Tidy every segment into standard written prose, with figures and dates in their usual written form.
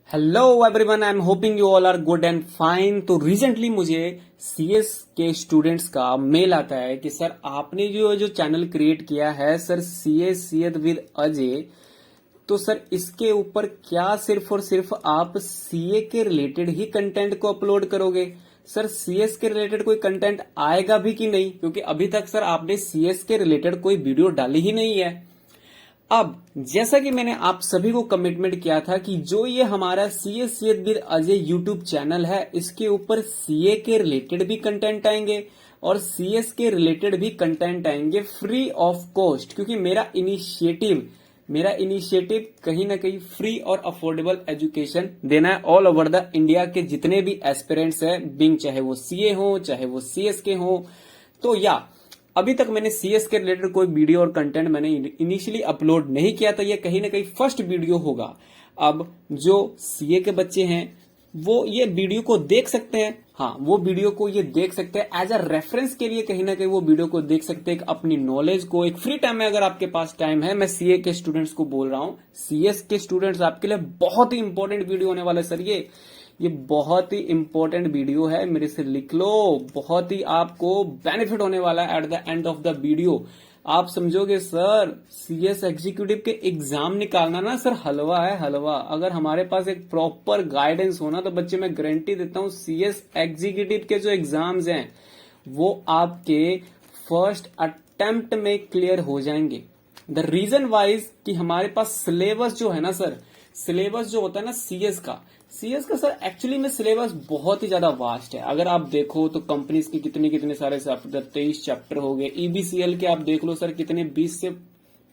Hello everyone, I am hoping you all are good and fine. तो recently मुझे CS के students का mail आता है कि सर आपने जो चैनल क्रिएट किया है सर सीएस सीएद विद अजय, तो सर इसके ऊपर क्या सिर्फ और सिर्फ आप सीए के रिलेटेड ही कंटेंट को अपलोड करोगे? सर सीएस के रिलेटेड कोई कंटेंट आएगा भी कि नहीं? क्योंकि अभी तक सर आपने सीएस के रिलेटेड कोई वीडियो डाली ही नहीं है। अब जैसा कि मैंने आप सभी को कमिटमेंट किया था कि जो ये हमारा सीए सीएद विद अजय यूट्यूब चैनल है, इसके ऊपर सीए के रिलेटेड भी कंटेंट आएंगे और सीएस के रिलेटेड भी कंटेंट आएंगे फ्री ऑफ कॉस्ट। क्योंकि मेरा इनिशिएटिव कहीं ना कहीं फ्री और अफोर्डेबल एजुकेशन देना है ऑल ओवर द इंडिया के जितने भी एस्पिरेंट्स हैं, बिंग चाहे वो सीए हो चाहे वो सीएस के हो। तो या अभी तक मैंने सीएस के रिलेटेड कोई वीडियो और कंटेंट मैंने इनिशियली अपलोड नहीं किया था, ये कहीं ना कहीं फर्स्ट वीडियो होगा। अब जो सीए के बच्चे हैं वो ये वीडियो को देख सकते हैं, हाँ वो वीडियो को ये देख सकते हैं एज अ रेफरेंस के लिए, कहीं ना कहीं वो वीडियो को देख सकते हैं अपनी नॉलेज को एक फ्री टाइम में। अगर आपके पास टाइम है, मैं सीए के स्टूडेंट्स को बोल रहा हूं, सीएस के स्टूडेंट्स आपके लिए बहुत ही इंपॉर्टेंट वीडियो होने वाला है सर। ये बहुत ही इंपॉर्टेंट वीडियो है, मेरे से लिख लो। बहुत ही आपको बेनिफिट होने वाला है at the end of the video. आप समझोगे सर सीएस एग्जीक्यूटिव के एग्जाम निकालना ना सर हलवा है, हलवा। अगर हमारे पास एक प्रॉपर गाइडेंस हो ना तो बच्चे मैं गारंटी देता हूं सीएस एग्जीक्यूटिव के जो एग्जाम्स हैं वो आपके फर्स्ट अटेम्प्ट में क्लियर हो जाएंगे। द रीजन वाइज कि हमारे पास सिलेबस जो है ना सर, सिलेबस जो होता है ना सीएस का सर एक्चुअली में सिलेबस बहुत ही ज्यादा वास्ट है। अगर आप देखो तो कंपनीज के कितने कितने सारे चैप्टर, 23 चैप्टर हो गए। ईबीसीएल के आप देख लो सर कितने 20 से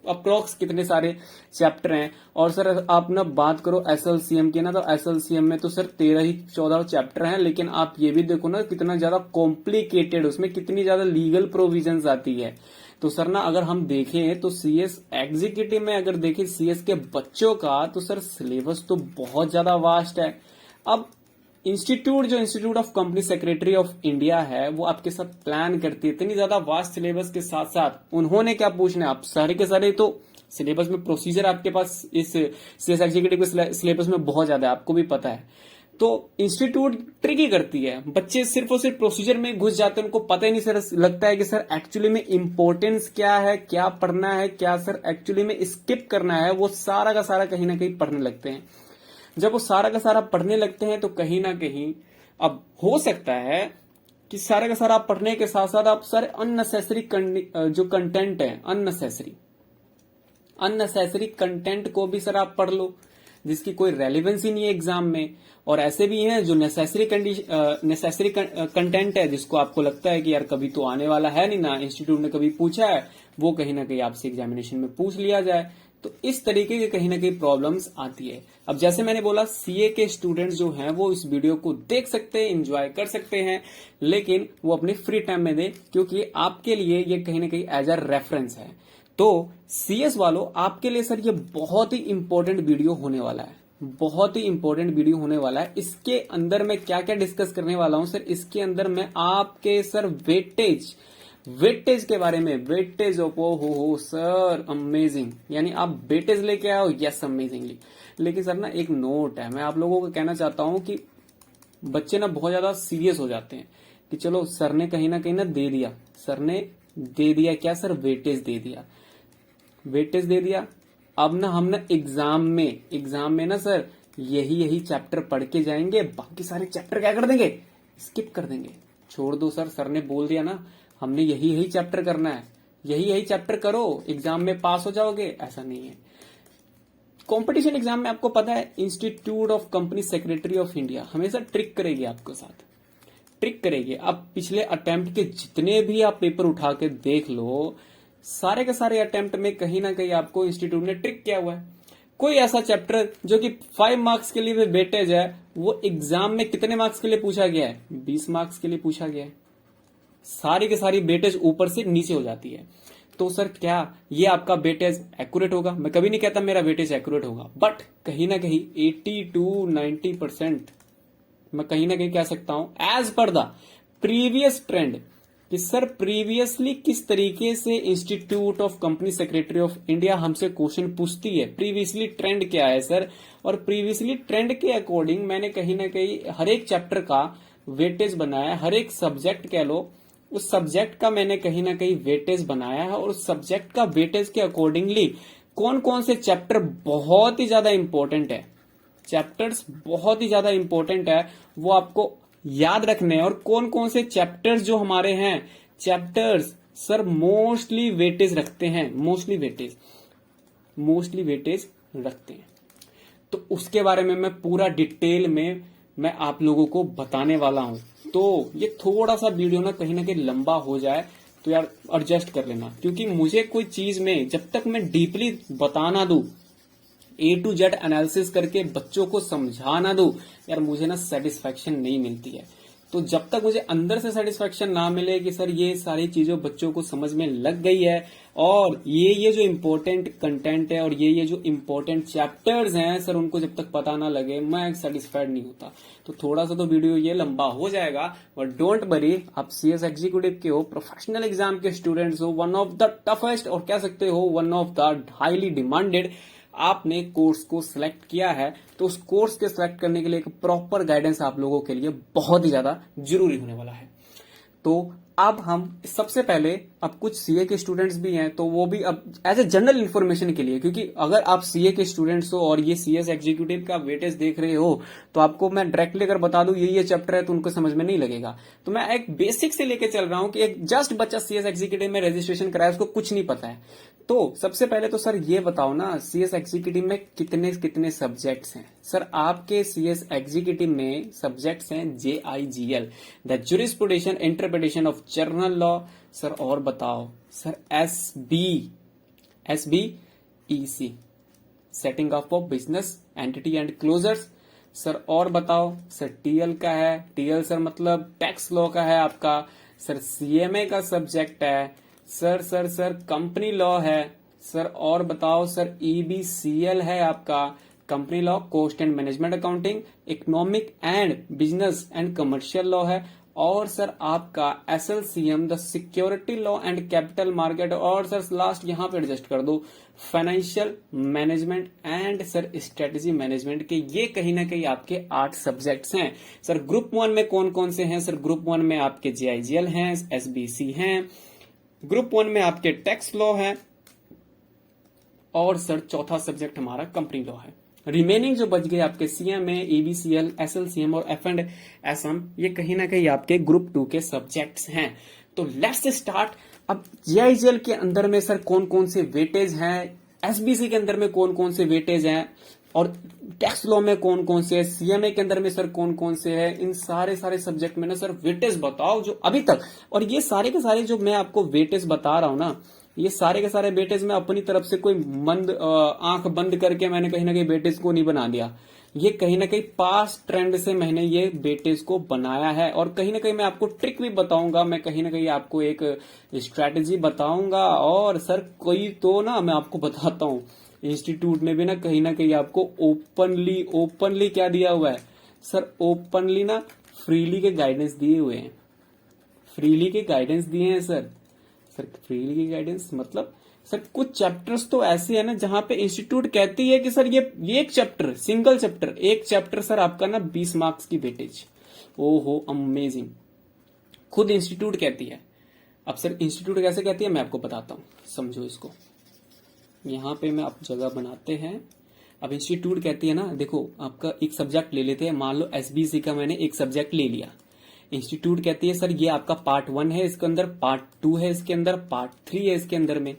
अप्रोक्स कितने सारे चैप्टर हैं। और सर आप ना बात करो एसएलसीएम की ना, तो एसएलसीएम में तो सर 13 ही 14 चैप्टर हैं। लेकिन आप ये भी देखो ना कितना ज्यादा कॉम्प्लिकेटेड, उसमें कितनी ज्यादा लीगल प्रोविजंस आती है। तो सर ना अगर हम देखें तो सीएस एग्जीक्यूटिव में अगर देखें सीएस के बच्चों का तो सर सिलेबस तो बहुत ज्यादा वास्ट है। अब institute of company secretary of India है वो आपके साथ प्लान करती है इतनी ज्यादा वास्ट सिलेबस के साथ साथ उन्होंने क्या पूछना है, आप सारे के सारे तो सिलेबस में प्रोसीजर आपके पास इस सीएस एग्जीक्यूटिव के सिलेबस में बहुत ज्यादा है, आपको भी पता है। तो इंस्टीट्यूट ट्रिकी करती है, बच्चे सिर्फ और सिर्फ प्रोसीजर में घुस जाते हैं, उनको पता ही नहीं सर, लगता है कि सर एक्चुअली में इंपॉर्टेंस क्या है, क्या पढ़ना है, क्या सर एक्चुअली में स्किप करना है। वो सारा का सारा कहीं ना कहीं पढ़ने लगते हैं। जब वो सारा का सारा पढ़ने लगते हैं तो कहीं ना कहीं अब हो सकता है कि सारा का सारा पढ़ने के साथ साथ आप सर अननेसेसरी जो कंटेंट है, अननेसेसरी कंटेंट को भी सर आप पढ़ लो जिसकी कोई रेलिवेंस ही नहीं है एग्जाम में। और ऐसे भी हैं जो नेसेसरी कंटेंट है जिसको आपको लगता है कि यार कभी तो आने वाला है नहीं ना, इंस्टीट्यूट ने कभी पूछा है, वो कहीं ना कहीं आपसे एग्जामिनेशन में पूछ लिया जाए। तो इस तरीके के कहीं ना कहीं प्रॉब्लम्स आती है। अब जैसे मैंने बोला सीए के स्टूडेंट्स जो हैं वो इस वीडियो को देख सकते हैं, एंजॉय कर सकते हैं, लेकिन वो अपने फ्री टाइम में दें क्योंकि आपके लिए ये कहीं ना कहीं एज अ रेफरेंस है। तो सीएस वालों आपके लिए सर ये बहुत ही इंपॉर्टेंट वीडियो होने वाला है, बहुत ही इंपॉर्टेंट वीडियो होने वाला है। इसके अंदर मैं क्या क्या डिस्कस करने वाला हूं सर, इसके अंदर मैं आपके सर वेटेज के बारे में, वेटेज ऑफ हो सर अमेजिंग, यानी आप वेटेज लेके आओ, यस अमेजिंगली। लेकिन सर ना एक नोट है, मैं आप लोगों को कहना चाहता हूं कि बच्चे ना बहुत ज्यादा सीरियस हो जाते हैं कि चलो सर ने कहीं ना दे दिया, सर ने दे दिया क्या सर, वेटेज दे दिया। अब ना हम ना एग्जाम में ना सर यही चैप्टर पढ़ के जाएंगे, बाकी सारे चैप्टर क्या कर देंगे, स्किप कर देंगे, छोड़ दो सर ने बोल दिया ना हमने यही चैप्टर करना है, यही चैप्टर करो, एग्जाम में पास हो जाओगे, ऐसा नहीं है। कंपटीशन एग्जाम में आपको पता है institute of company secretary of India हमेशा ट्रिक करेगी, आपके साथ ट्रिक करेगी। अब पिछले अटेम्प्ट के जितने भी आप पेपर उठा के देख लो, सारे के सारे अटेम्प्ट में कहीं ना कहीं आपको इंस्टीट्यूट ने ट्रिक किया हुआ है। कोई ऐसा चैप्टर जो कि 5 मार्क्स के लिए वेटेज है, वो एग्जाम में कितने मार्क्स के लिए पूछा गया है, 20 मार्क्स के लिए पूछा गया है। सारी के सारी वेटेज ऊपर से नीचे हो जाती है। तो सर क्या ये आपका वेटेज एक्यूरेट होगा? मैं कभी नहीं कहता मेरा वेटेज एक्यूरेट होगा, बट कहीं ना कहीं 80 to 90% मैं कहीं ना कहीं कह सकता हूं as per the previous trend, कि सर प्रीवियसली किस तरीके से institute of company secretary of India हमसे क्वेश्चन पूछती है, प्रीवियसली ट्रेंड क्या है सर। और प्रीवियसली ट्रेंड के अकॉर्डिंग मैंने कहीं ना कहीं हर एक चैप्टर का वेटेज बनाया, हर एक सब्जेक्ट कह लो उस सब्जेक्ट का मैंने कहीं ना कहीं वेटेज बनाया है, और उस सब्जेक्ट का वेटेज के अकॉर्डिंगली कौन कौन से चैप्टर बहुत ही ज्यादा इंपॉर्टेंट है, चैप्टर्स बहुत ही ज्यादा इंपॉर्टेंट है वो आपको याद रखने हैं, और कौन कौन से चैप्टर्स जो हमारे हैं चैप्टर्स सर मोस्टली वेटेज रखते हैं, मोस्टली वेटेज रखते हैं। तो उसके बारे में मैं पूरा डिटेल में मैं आप लोगों को बताने वाला हूं। तो ये थोड़ा सा वीडियो ना कहीं लंबा हो जाए तो यार एडजस्ट कर लेना, क्योंकि मुझे कोई चीज में जब तक मैं डीपली बता ना दूं, A to Z एनालिसिस करके बच्चों को समझा ना दूं, यार मुझे ना सेटिस्फेक्शन नहीं मिलती है। तो जब तक मुझे अंदर से सेटिस्फेक्शन ना मिले कि सर ये सारी चीजों बच्चों को समझ में लग गई है, और ये जो इम्पोर्टेंट कंटेंट है और ये जो इम्पोर्टेंट चैप्टर्स हैं सर उनको जब तक पता ना लगे मैं सेटिस्फाइड नहीं होता। तो थोड़ा सा तो वीडियो ये लंबा हो जाएगा, बट डोंट वरी, आप CS एग्जीक्यूटिव के हो, प्रोफेशनल एग्जाम के स्टूडेंट्स हो, वन ऑफ द टफेस्ट और कह सकते हो one of the highly demanded आपने कोर्स को सिलेक्ट किया है, तो उस कोर्स के सिलेक्ट करने के लिए एक प्रॉपर गाइडेंस आप लोगों के लिए बहुत ही ज्यादा जरूरी होने वाला है। तो अब हम सबसे पहले, अब कुछ सीए के स्टूडेंट्स भी हैं तो वो भी अब एज ए जनरल इंफॉर्मेशन के लिए, क्योंकि अगर आप सीए के स्टूडेंट्स हो और ये सीएस एग्जीक्यूटिव का वेटेज देख रहे हो तो आपको मैं डायरेक्टली अगर बता दूं ये चैप्टर है तो उनको समझ में नहीं लगेगा। तो मैं एक बेसिक से लेके चल रहा हूं कि एक जस्ट बच्चा सीएस एग्जीक्यूटिव में रजिस्ट्रेशन कराया, उसको कुछ नहीं पता है। तो सबसे पहले तो सर ये बताओ ना, सीएस एग्जीक्यूटिव में कितने कितने सब्जेक्ट्स हैं। सर आपके सीएस एग्जीक्यूटिव में सब्जेक्ट्स हैं JIGL, the jurisprudential interpretation of general law. Sir और बताओ sir SBEC, setting up of business entity and closures. Sir और बताओ सर TL का है, TL सर मतलब टैक्स लॉ का है आपका। सर CMA का सब्जेक्ट है। सर कंपनी लॉ है। सर और बताओ सर EBCL है आपका, company law, cost and management accounting, economic and business and commercial law है। और सर आपका SLCM, the security law and capital market. और सर लास्ट यहां पे एडजस्ट कर दो financial management and sir strategy management के। ये कहीं ना कहीं आपके 8 सब्जेक्ट्स हैं। सर ग्रुप 1 में कौन कौन से हैं? सर ग्रुप 1 में आपके JIGL हैं, SBC हैं, ग्रुप 1 में आपके टैक्स लॉ है, और सर चौथा सब्जेक्ट हमारा कंपनी लॉ है। रिमेनिंग जो बच गए आपके CMA, EBCL, SLCM और F&SM, ये कहीं ना कहीं आपके ग्रुप 2 के सब्जेक्ट्स हैं। तो लेट्स स्टार्ट। अब JIGL के अंदर में सर कौन कौन से वेटेज हैं, SBC के अंदर में कौन कौन से वेटेज हैं, और टैक्स लॉ में कौन कौन से है, CMA के अंदर में सर कौन कौन से है, इन सारे सब्जेक्ट में ना सर वेटेज बताओ जो अभी तक। और ये सारे के सारे जो मैं आपको वेटेज बता रहा हूं ना, ये सारे के सारे वेटेज में अपनी तरफ से कोई आंख बंद करके मैंने कहीं ना कहीं वेटेज को नहीं बना दिया। ये कहीं ना कहीं पास्ट ट्रेंड से मैंने ये वेटेज को बनाया है, और कहीं ना कहीं मैं आपको ट्रिक भी बताऊंगा, मैं कहीं ना कहीं आपको एक स्ट्रैटेजी बताऊंगा। और सर कोई तो ना मैं आपको बताता हूं, इंस्टीट्यूट ने भी ना कहीं आपको ओपनली क्या दिया हुआ है सर, ओपनली ना फ्रीली के गाइडेंस दिए हुए हैं, फ्रीली के गाइडेंस दिए हैं सर फ्रीली की गाइडेंस मतलब सर कुछ चैप्टर्स तो ऐसे है ना जहां पे इंस्टीट्यूट कहती है कि सर ये एक चैप्टर, सिंगल चैप्टर, एक चैप्टर सर आपका ना 20 मार्क्स की वेटेज। ओहो अमेजिंग, खुद इंस्टीट्यूट कहती है। अब सर इंस्टीट्यूट कैसे कहती है मैं आपको बताता हूं, समझो इसको। यहां पे मैं आप जगह बनाते हैं। अब इंस्टीट्यूट कहती है ना, देखो आपका एक सब्जेक्ट ले लेते हैं, मान लो SBC का मैंने एक सब्जेक्ट ले लिया। इंस्टीट्यूट कहती है सर ये आपका पार्ट 1 है, इसके अंदर पार्ट 2 है, इसके अंदर पार्ट 3 है, इसके अंदर में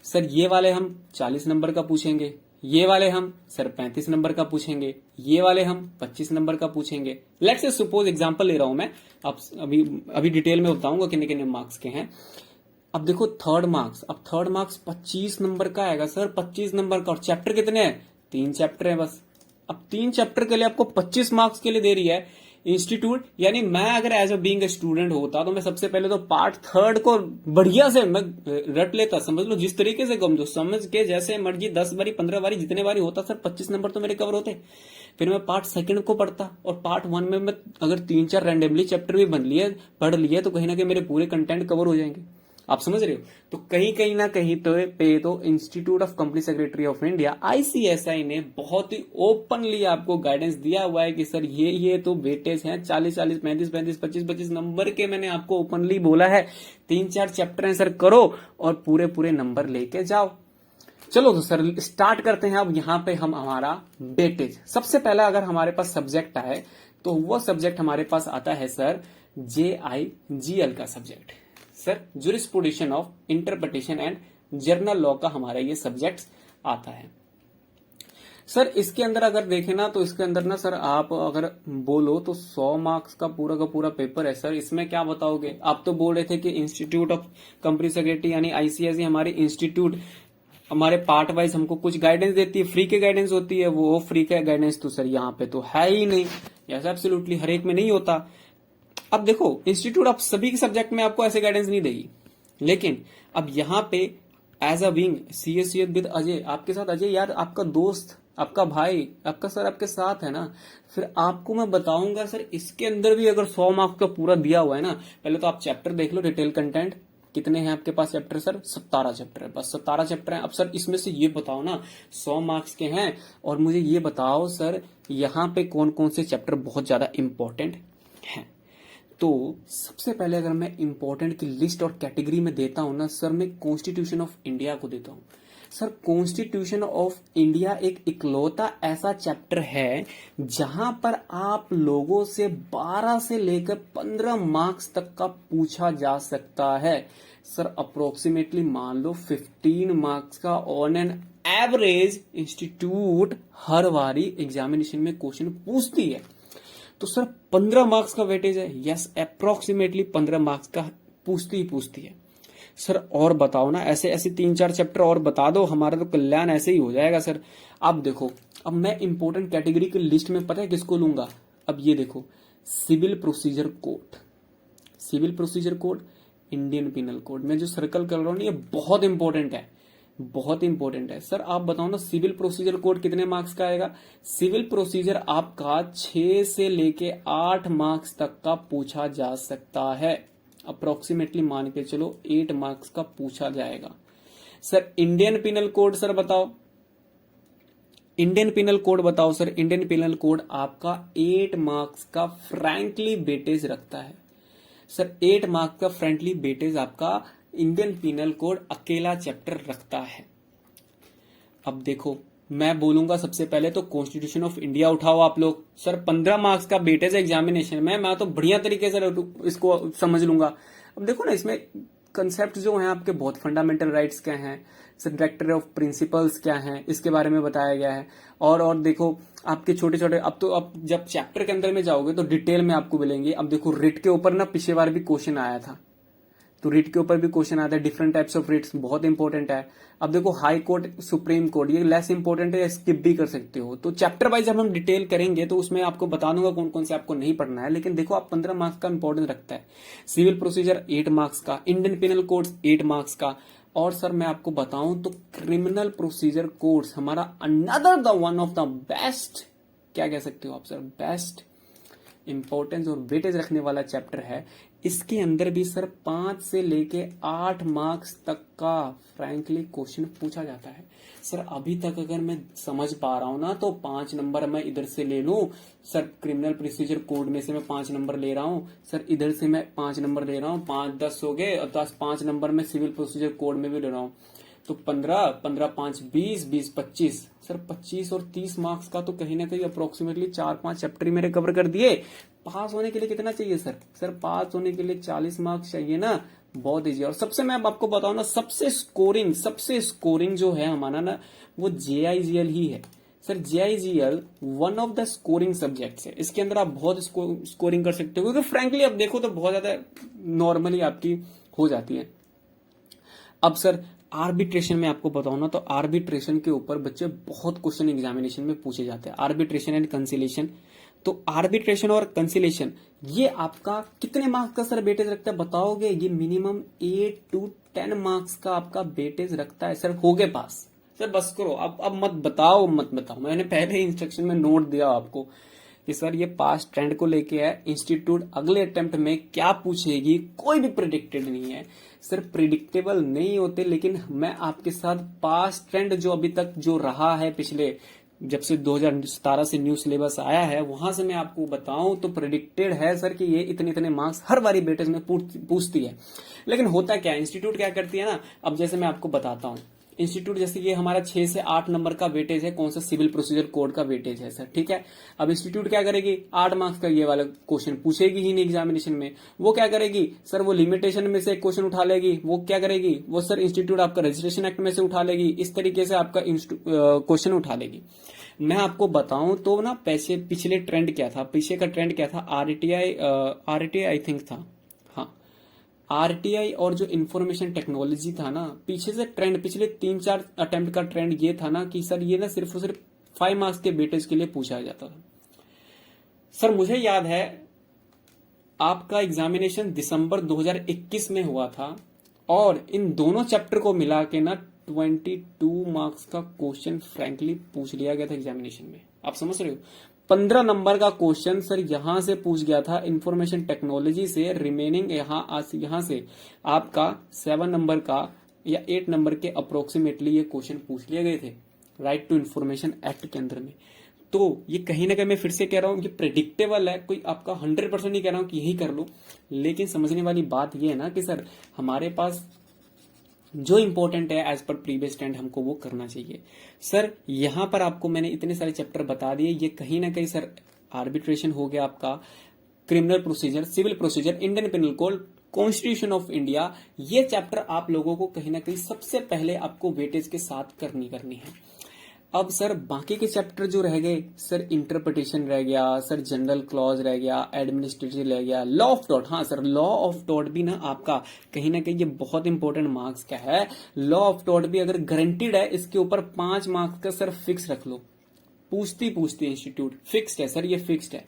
सर ये वाले हम 40 नंबर का पूछेंगे, ये वाले हम सर 35 नंबर का पूछेंगे, ये वाले हम 25 नंबर का पूछेंगे। लेट्स से सपोज एग्जांपल ले रहा हूं मैं, अब अभी डिटेल में बताऊंगा कितने कितने मार्क्स के हैं। अब देखो थर्ड मार्क्स 25 नंबर का आएगा सर, 25 नंबर का। और चैप्टर कितने हैं? 3 चैप्टर है बस। अब 3 चैप्टर के लिए आपको 25 मार्क्स के लिए दे रही है इंस्टीट्यूट। यानी मैं अगर एज अ बीइंग स्टूडेंट होता तो मैं सबसे पहले तो पार्ट 3 को बढ़िया से मैं रट लेता, समझ लो जिस तरीके से समझ के, जैसे मर्जी 10 बारी 15 बारी जितने बारी होता सर 25 नंबर तो मेरे कवर होते। फिर मैं पार्ट सेकंड को पढ़ता, और पार्ट वन में मैं अगर 3-4 रैंडमली चैप्टर भी बन लिए पढ़ लिए तो कहीं ना कहीं मेरे पूरे कंटेंट कवर हो जाएंगे। आप समझ रहे हो? तो कहीं ना कहीं तो institute of company secretary of India ICSI ने बहुत ही ओपनली आपको गाइडेंस दिया हुआ है कि सर ये तो वेटेज हैं 40-40, 35-35, 25-25 नंबर के। मैंने आपको ओपनली बोला है 3-4 चैप्टर हैं सर, करो और पूरे पूरे नंबर लेके जाओ। चलो तो सर स्टार्ट करते हैं। अब यहाँ पे हम हमारा वेटेज, सबसे पहला अगर हमारे पास सब्जेक्ट आए तो वो सब्जेक्ट हमारे पास आता है सर JIGL का subject, sir jurisprudence of interpretation and journal law का हमारा ये सब्जेक्ट आता है। सर इसके अंदर अगर देखें ना तो इसके अंदर ना सर आप अगर बोलो तो 100 मार्क्स का पूरा पेपर है सर। इसमें क्या बताओगे? आप तो बोल रहे थे कि इंस्टीट्यूट ऑफ कंपनी सेक्रेटरी यानी आईसीएसई हमारे इंस्टीट्यूट हमारे पार्ट वाइज हमको कुछ गाइडेंस देती है, फ्री के गाइडेंस होती है। वो फ्री का गाइडेंस तो सर यहाँ पे तो है ही नहीं, यस एब्सोल्युटली हर एक में नहीं होता। अब देखो इंस्टीट्यूट आप सभी के सब्जेक्ट में आपको ऐसे गाइडेंस नहीं देगी, लेकिन अब यहाँ पे as a wing CSC with Ajay, आपके साथ अजय यार आपका दोस्त, आपका भाई, आपका सर आपके साथ है ना, फिर आपको मैं बताऊंगा सर इसके अंदर भी अगर 100 मार्क्स का पूरा दिया हुआ है ना, पहले तो आप चैप्टर देख लो डिटेल कंटेंट कितने हैं आपके पास चैप्टर सर? 17 चैप्टर है, बस 17 चैप्टर हैं। अब सर इसमें से ये बताओ ना 100 मार्क्स के हैं, और मुझे ये बताओ सर यहाँ पे कौन कौन से चैप्टर बहुत ज्यादा इंपॉर्टेंट हैं। तो सबसे पहले अगर मैं इंपॉर्टेंट की लिस्ट और कैटेगरी में देता हूं ना सर, मैं कॉन्स्टिट्यूशन ऑफ इंडिया को देता हूं। सर कॉन्स्टिट्यूशन ऑफ इंडिया एक इकलौता ऐसा चैप्टर है जहां पर आप लोगों से 12 से लेकर 15 मार्क्स तक का पूछा जा सकता है। सर अप्रोक्सीमेटली मान लो 15 मार्क्स का ऑन एन एवरेज इंस्टीट्यूट हर बारी एग्जामिनेशन में क्वेश्चन पूछती है। तो सर 15 मार्क्स का वेटेज है, यस अप्रोक्सीमेटली 15 मार्क्स का पूछती है। सर और बताओ ना, ऐसे ऐसे 3-4 चैप्टर और बता दो, हमारा तो कल्याण ऐसे ही हो जाएगा सर। अब देखो, अब मैं इंपॉर्टेंट कैटेगरी की लिस्ट में पता है किसको लूंगा? अब ये देखो, civil procedure code, civil procedure code, Indian penal code में जो सर्कल कर रहा हूं ये बहुत इंपॉर्टेंट है, बहुत इंपॉर्टेंट है। सर आप बताओ ना सिविल प्रोसीजर कोड कितने मार्क्स का आएगा? सिविल प्रोसीजर आपका 6 से लेके 8 मार्क्स तक का पूछा जा सकता है। अप्रोक्सीमेटली मान के चलो 8 मार्क्स का पूछा जाएगा। Sir Indian penal code sir बताओ, इंडियन पिनल कोड बताओ सर। इंडियन पिनल कोड आपका 8 मार्क्स का फ्रैंकली वेटेज रखता है। सर 8 मार्क्स का फ्रैंकली वेटेज आपका इंडियन पिनल कोड अकेला चैप्टर रखता है। अब देखो मैं बोलूंगा सबसे पहले तो कॉन्स्टिट्यूशन ऑफ इंडिया उठाओ आप लोग। सर 15 मार्क्स का वेटेज एग्जामिनेशन में, मैं तो बढ़िया तरीके से इसको समझ लूंगा। अब देखो ना इसमें कंसेप्ट जो हैं आपके बहुत फंडामेंटल राइट्स क्या हैं, सर डायरेक्टर ऑफ प्रिंसिपल्स क्या हैं, इसके बारे में बताया गया है। और देखो आपके छोटे छोटे, अब तो अब जब चैप्टर के अंदर में जाओगे तो डिटेल में आपको मिलेंगे। अब देखो रिट के ऊपर ना पिछले बार भी क्वेश्चन आया था, तो रिट के ऊपर भी क्वेश्चन आता है। डिफरेंट टाइप्स ऑफ रिट्स बहुत इंपॉर्टेंट है। अब देखो हाई कोर्ट, सुप्रीम कोर्ट, ये लेस इंपॉर्टेंट है, स्किप भी कर सकते हो। तो चैप्टर वाइज जब हम डिटेल करेंगे तो उसमें आपको बता दूंगा कौन कौन से आपको नहीं पढ़ना है। लेकिन देखो आप 15 मार्क्स का इंपॉर्टेंस रखता है। सिविल प्रोसीजर 8 मार्क्स का, इंडियन पिनल कोड 8 मार्क्स का, और सर मैं आपको बताऊं तो क्रिमिनल प्रोसीजर कोड्स हमारा another the one of the best, क्या कह सकते हो आप सर, बेस्ट इंपॉर्टेंस और वेटेज रखने वाला चैप्टर है। इसके अंदर भी सर 5 से लेके 8 मार्क्स तक का फ्रैंकली क्वेश्चन पूछा जाता है। सर अभी तक अगर मैं समझ पा रहा हूं ना तो 5 नंबर मैं इधर से ले लूं सर, क्रिमिनल प्रोसीजर कोड में से मैं 5 नंबर ले रहा हूं सर, इधर से मैं 5 नंबर ले रहा हूं, 5-10 हो गए, और 10-5 नंबर मैं सिविल प्रोसीजर कोड में भी ले रहा हूं, तो 15-15-5 20 20-25, सर 25 और 30 मार्क्स का तो कहीं ना कहीं अप्रोक्सीमेटली 4-5 चैप्टर मेरे कवर कर दिए। पास होने के लिए कितना चाहिए सर? सर पास होने के लिए 40 मार्क्स चाहिए ना, बहुत इजी। और सबसे मैं आपको बताऊं ना, सबसे स्कोरिंग जो है हमारा ना वो JIGL ही है। Sir JIGL one of the scoring subjects है। इसके अंदर आप बहुत स्कोरिंग कर सकते हो, क्योंकि फ्रैंकली अब देखो तो बहुत ज्यादा नॉर्मली आपकी हो जाती है। अब सर आर्बिट्रेशन में आपको बताऊं ना तो आर्बिट्रेशन के ऊपर बच्चे बहुत क्वेश्चन एग्जामिनेशन में पूछे जाते हैं। आर्बिट्रेशन एंड कंसिलेशन, तो आर्बिट्रेशन और कंसिलेशन ये आपका कितने मार्क्स का सर वेटेज रखता है बताओगे? ये मिनिमम 8 to 10 मार्क्स का आपका वेटेज रखता है सर। हो गए पास, सर बस करो, अब मत बताओ, मैंने पहले ही इंस्ट्रक्शन में नोट दिया आपको कि सर ये पास्ट ट्रेंड को लेके है, इंस्टीट्यूट अगले अटेम्प्ट में क्या पूछेगी कोई भी प्रिडिक्टेड नहीं है। सर प्रिडिक्टेबल नहीं होते, लेकिन मैं आपके साथ पास्ट ट्रेंड जो अभी तक जो रहा है पिछले, जब से 2017 से न्यू सिलेबस आया है वहां से मैं आपको बताऊं तो प्रिडिक्टेड है सर कि ये इतने इतने मार्क्स हर बारी वेटेज में पूछती है। लेकिन होता क्या है, इंस्टीट्यूट क्या करती है ना, अब जैसे मैं आपको बताता हूं, इंस्टीट्यूट जैसे कि हमारा 6 से 8 नंबर का वेटेज है, कौन सा सिविल प्रोसीजर कोड का वेटेज है सर, ठीक है। अब इंस्टीट्यूट क्या करेगी, 8 मार्क्स का ये वाला क्वेश्चन पूछेगी ही नहीं एग्जामिनेशन में। वो क्या करेगी सर, वो लिमिटेशन में से एक क्वेश्चन उठा लेगी। वो क्या करेगी, वो सर इंस्टीट्यूट आपका रजिस्ट्रेशन एक्ट में से उठा लेगी, इस तरीके से आपका क्वेश्चन उठा लेगी। मैं आपको बताऊं तो ना पिछले ट्रेंड क्या था, पीछे का ट्रेंड क्या था, आरटीआई आई थिंक था, हाँ आरटीआई और जो इंफॉर्मेशन टेक्नोलॉजी था ना, पीछे से ट्रेंड पिछले 3-4 अटेम्प्ट का ट्रेंड ये था ना कि सर ये ना सिर्फ और सिर्फ 5 मार्क्स के वेटेज के लिए पूछा जाता था। सर मुझे याद है आपका एग्जामिनेशन दिसंबर 2021 में हुआ था और इन दोनों चैप्टर को मिला के ना 22 मार्क्स का क्वेश्चन फ्रैंकली पूछ लिया गया था एग्जामिनेशन में। आप समझ रहे हो, 15 नंबर का क्वेश्चन सर यहां से पूछ गया था इंफॉर्मेशन टेक्नोलॉजी से, रिमेनिंग यहां से आपका 7 नंबर का या 8 नंबर के अप्रोक्सीमेटली ये क्वेश्चन पूछ लिए गए थे राइट टू इंफॉर्मेशन एक्ट के अंदर में। तो ये कहीं ना कहीं मैं फिर से कह रहा हूं, ये प्रेडिक्टेबल है, कोई आपका 100% नहीं कह रहा हूं कि यही कर लो, लेकिन समझने वाली बात ये है ना कि सर हमारे पास जो इंपॉर्टेंट है एज पर प्रीवियस ट्रेंड हमको वो करना चाहिए। सर यहां पर आपको मैंने इतने सारे चैप्टर बता दिए, ये कहीं ना कहीं सर आर्बिट्रेशन हो गया आपका, criminal procedure, civil procedure, Indian penal code, constitution of India, ये चैप्टर आप लोगों को कहीं ना कहीं सबसे पहले आपको वेटेज के साथ करनी है। अब सर बाकी के चैप्टर जो रह गए, सर इंटरप्रिटेशन रह गया, सर जनरल क्लॉज रह गया, एडमिनिस्ट्रेटिव रह गया, लॉ ऑफ टॉट, हाँ सर लॉ ऑफ टॉट भी ना आपका कहीं ना कहीं ये बहुत इंपॉर्टेंट मार्क्स का है। लॉ ऑफ टॉट भी अगर गारंटीड है, इसके ऊपर 5 मार्क्स का सर फिक्स रख लो, पूछती इंस्टीट्यूट फिक्स्ड है सर, ये फिक्स्ड है,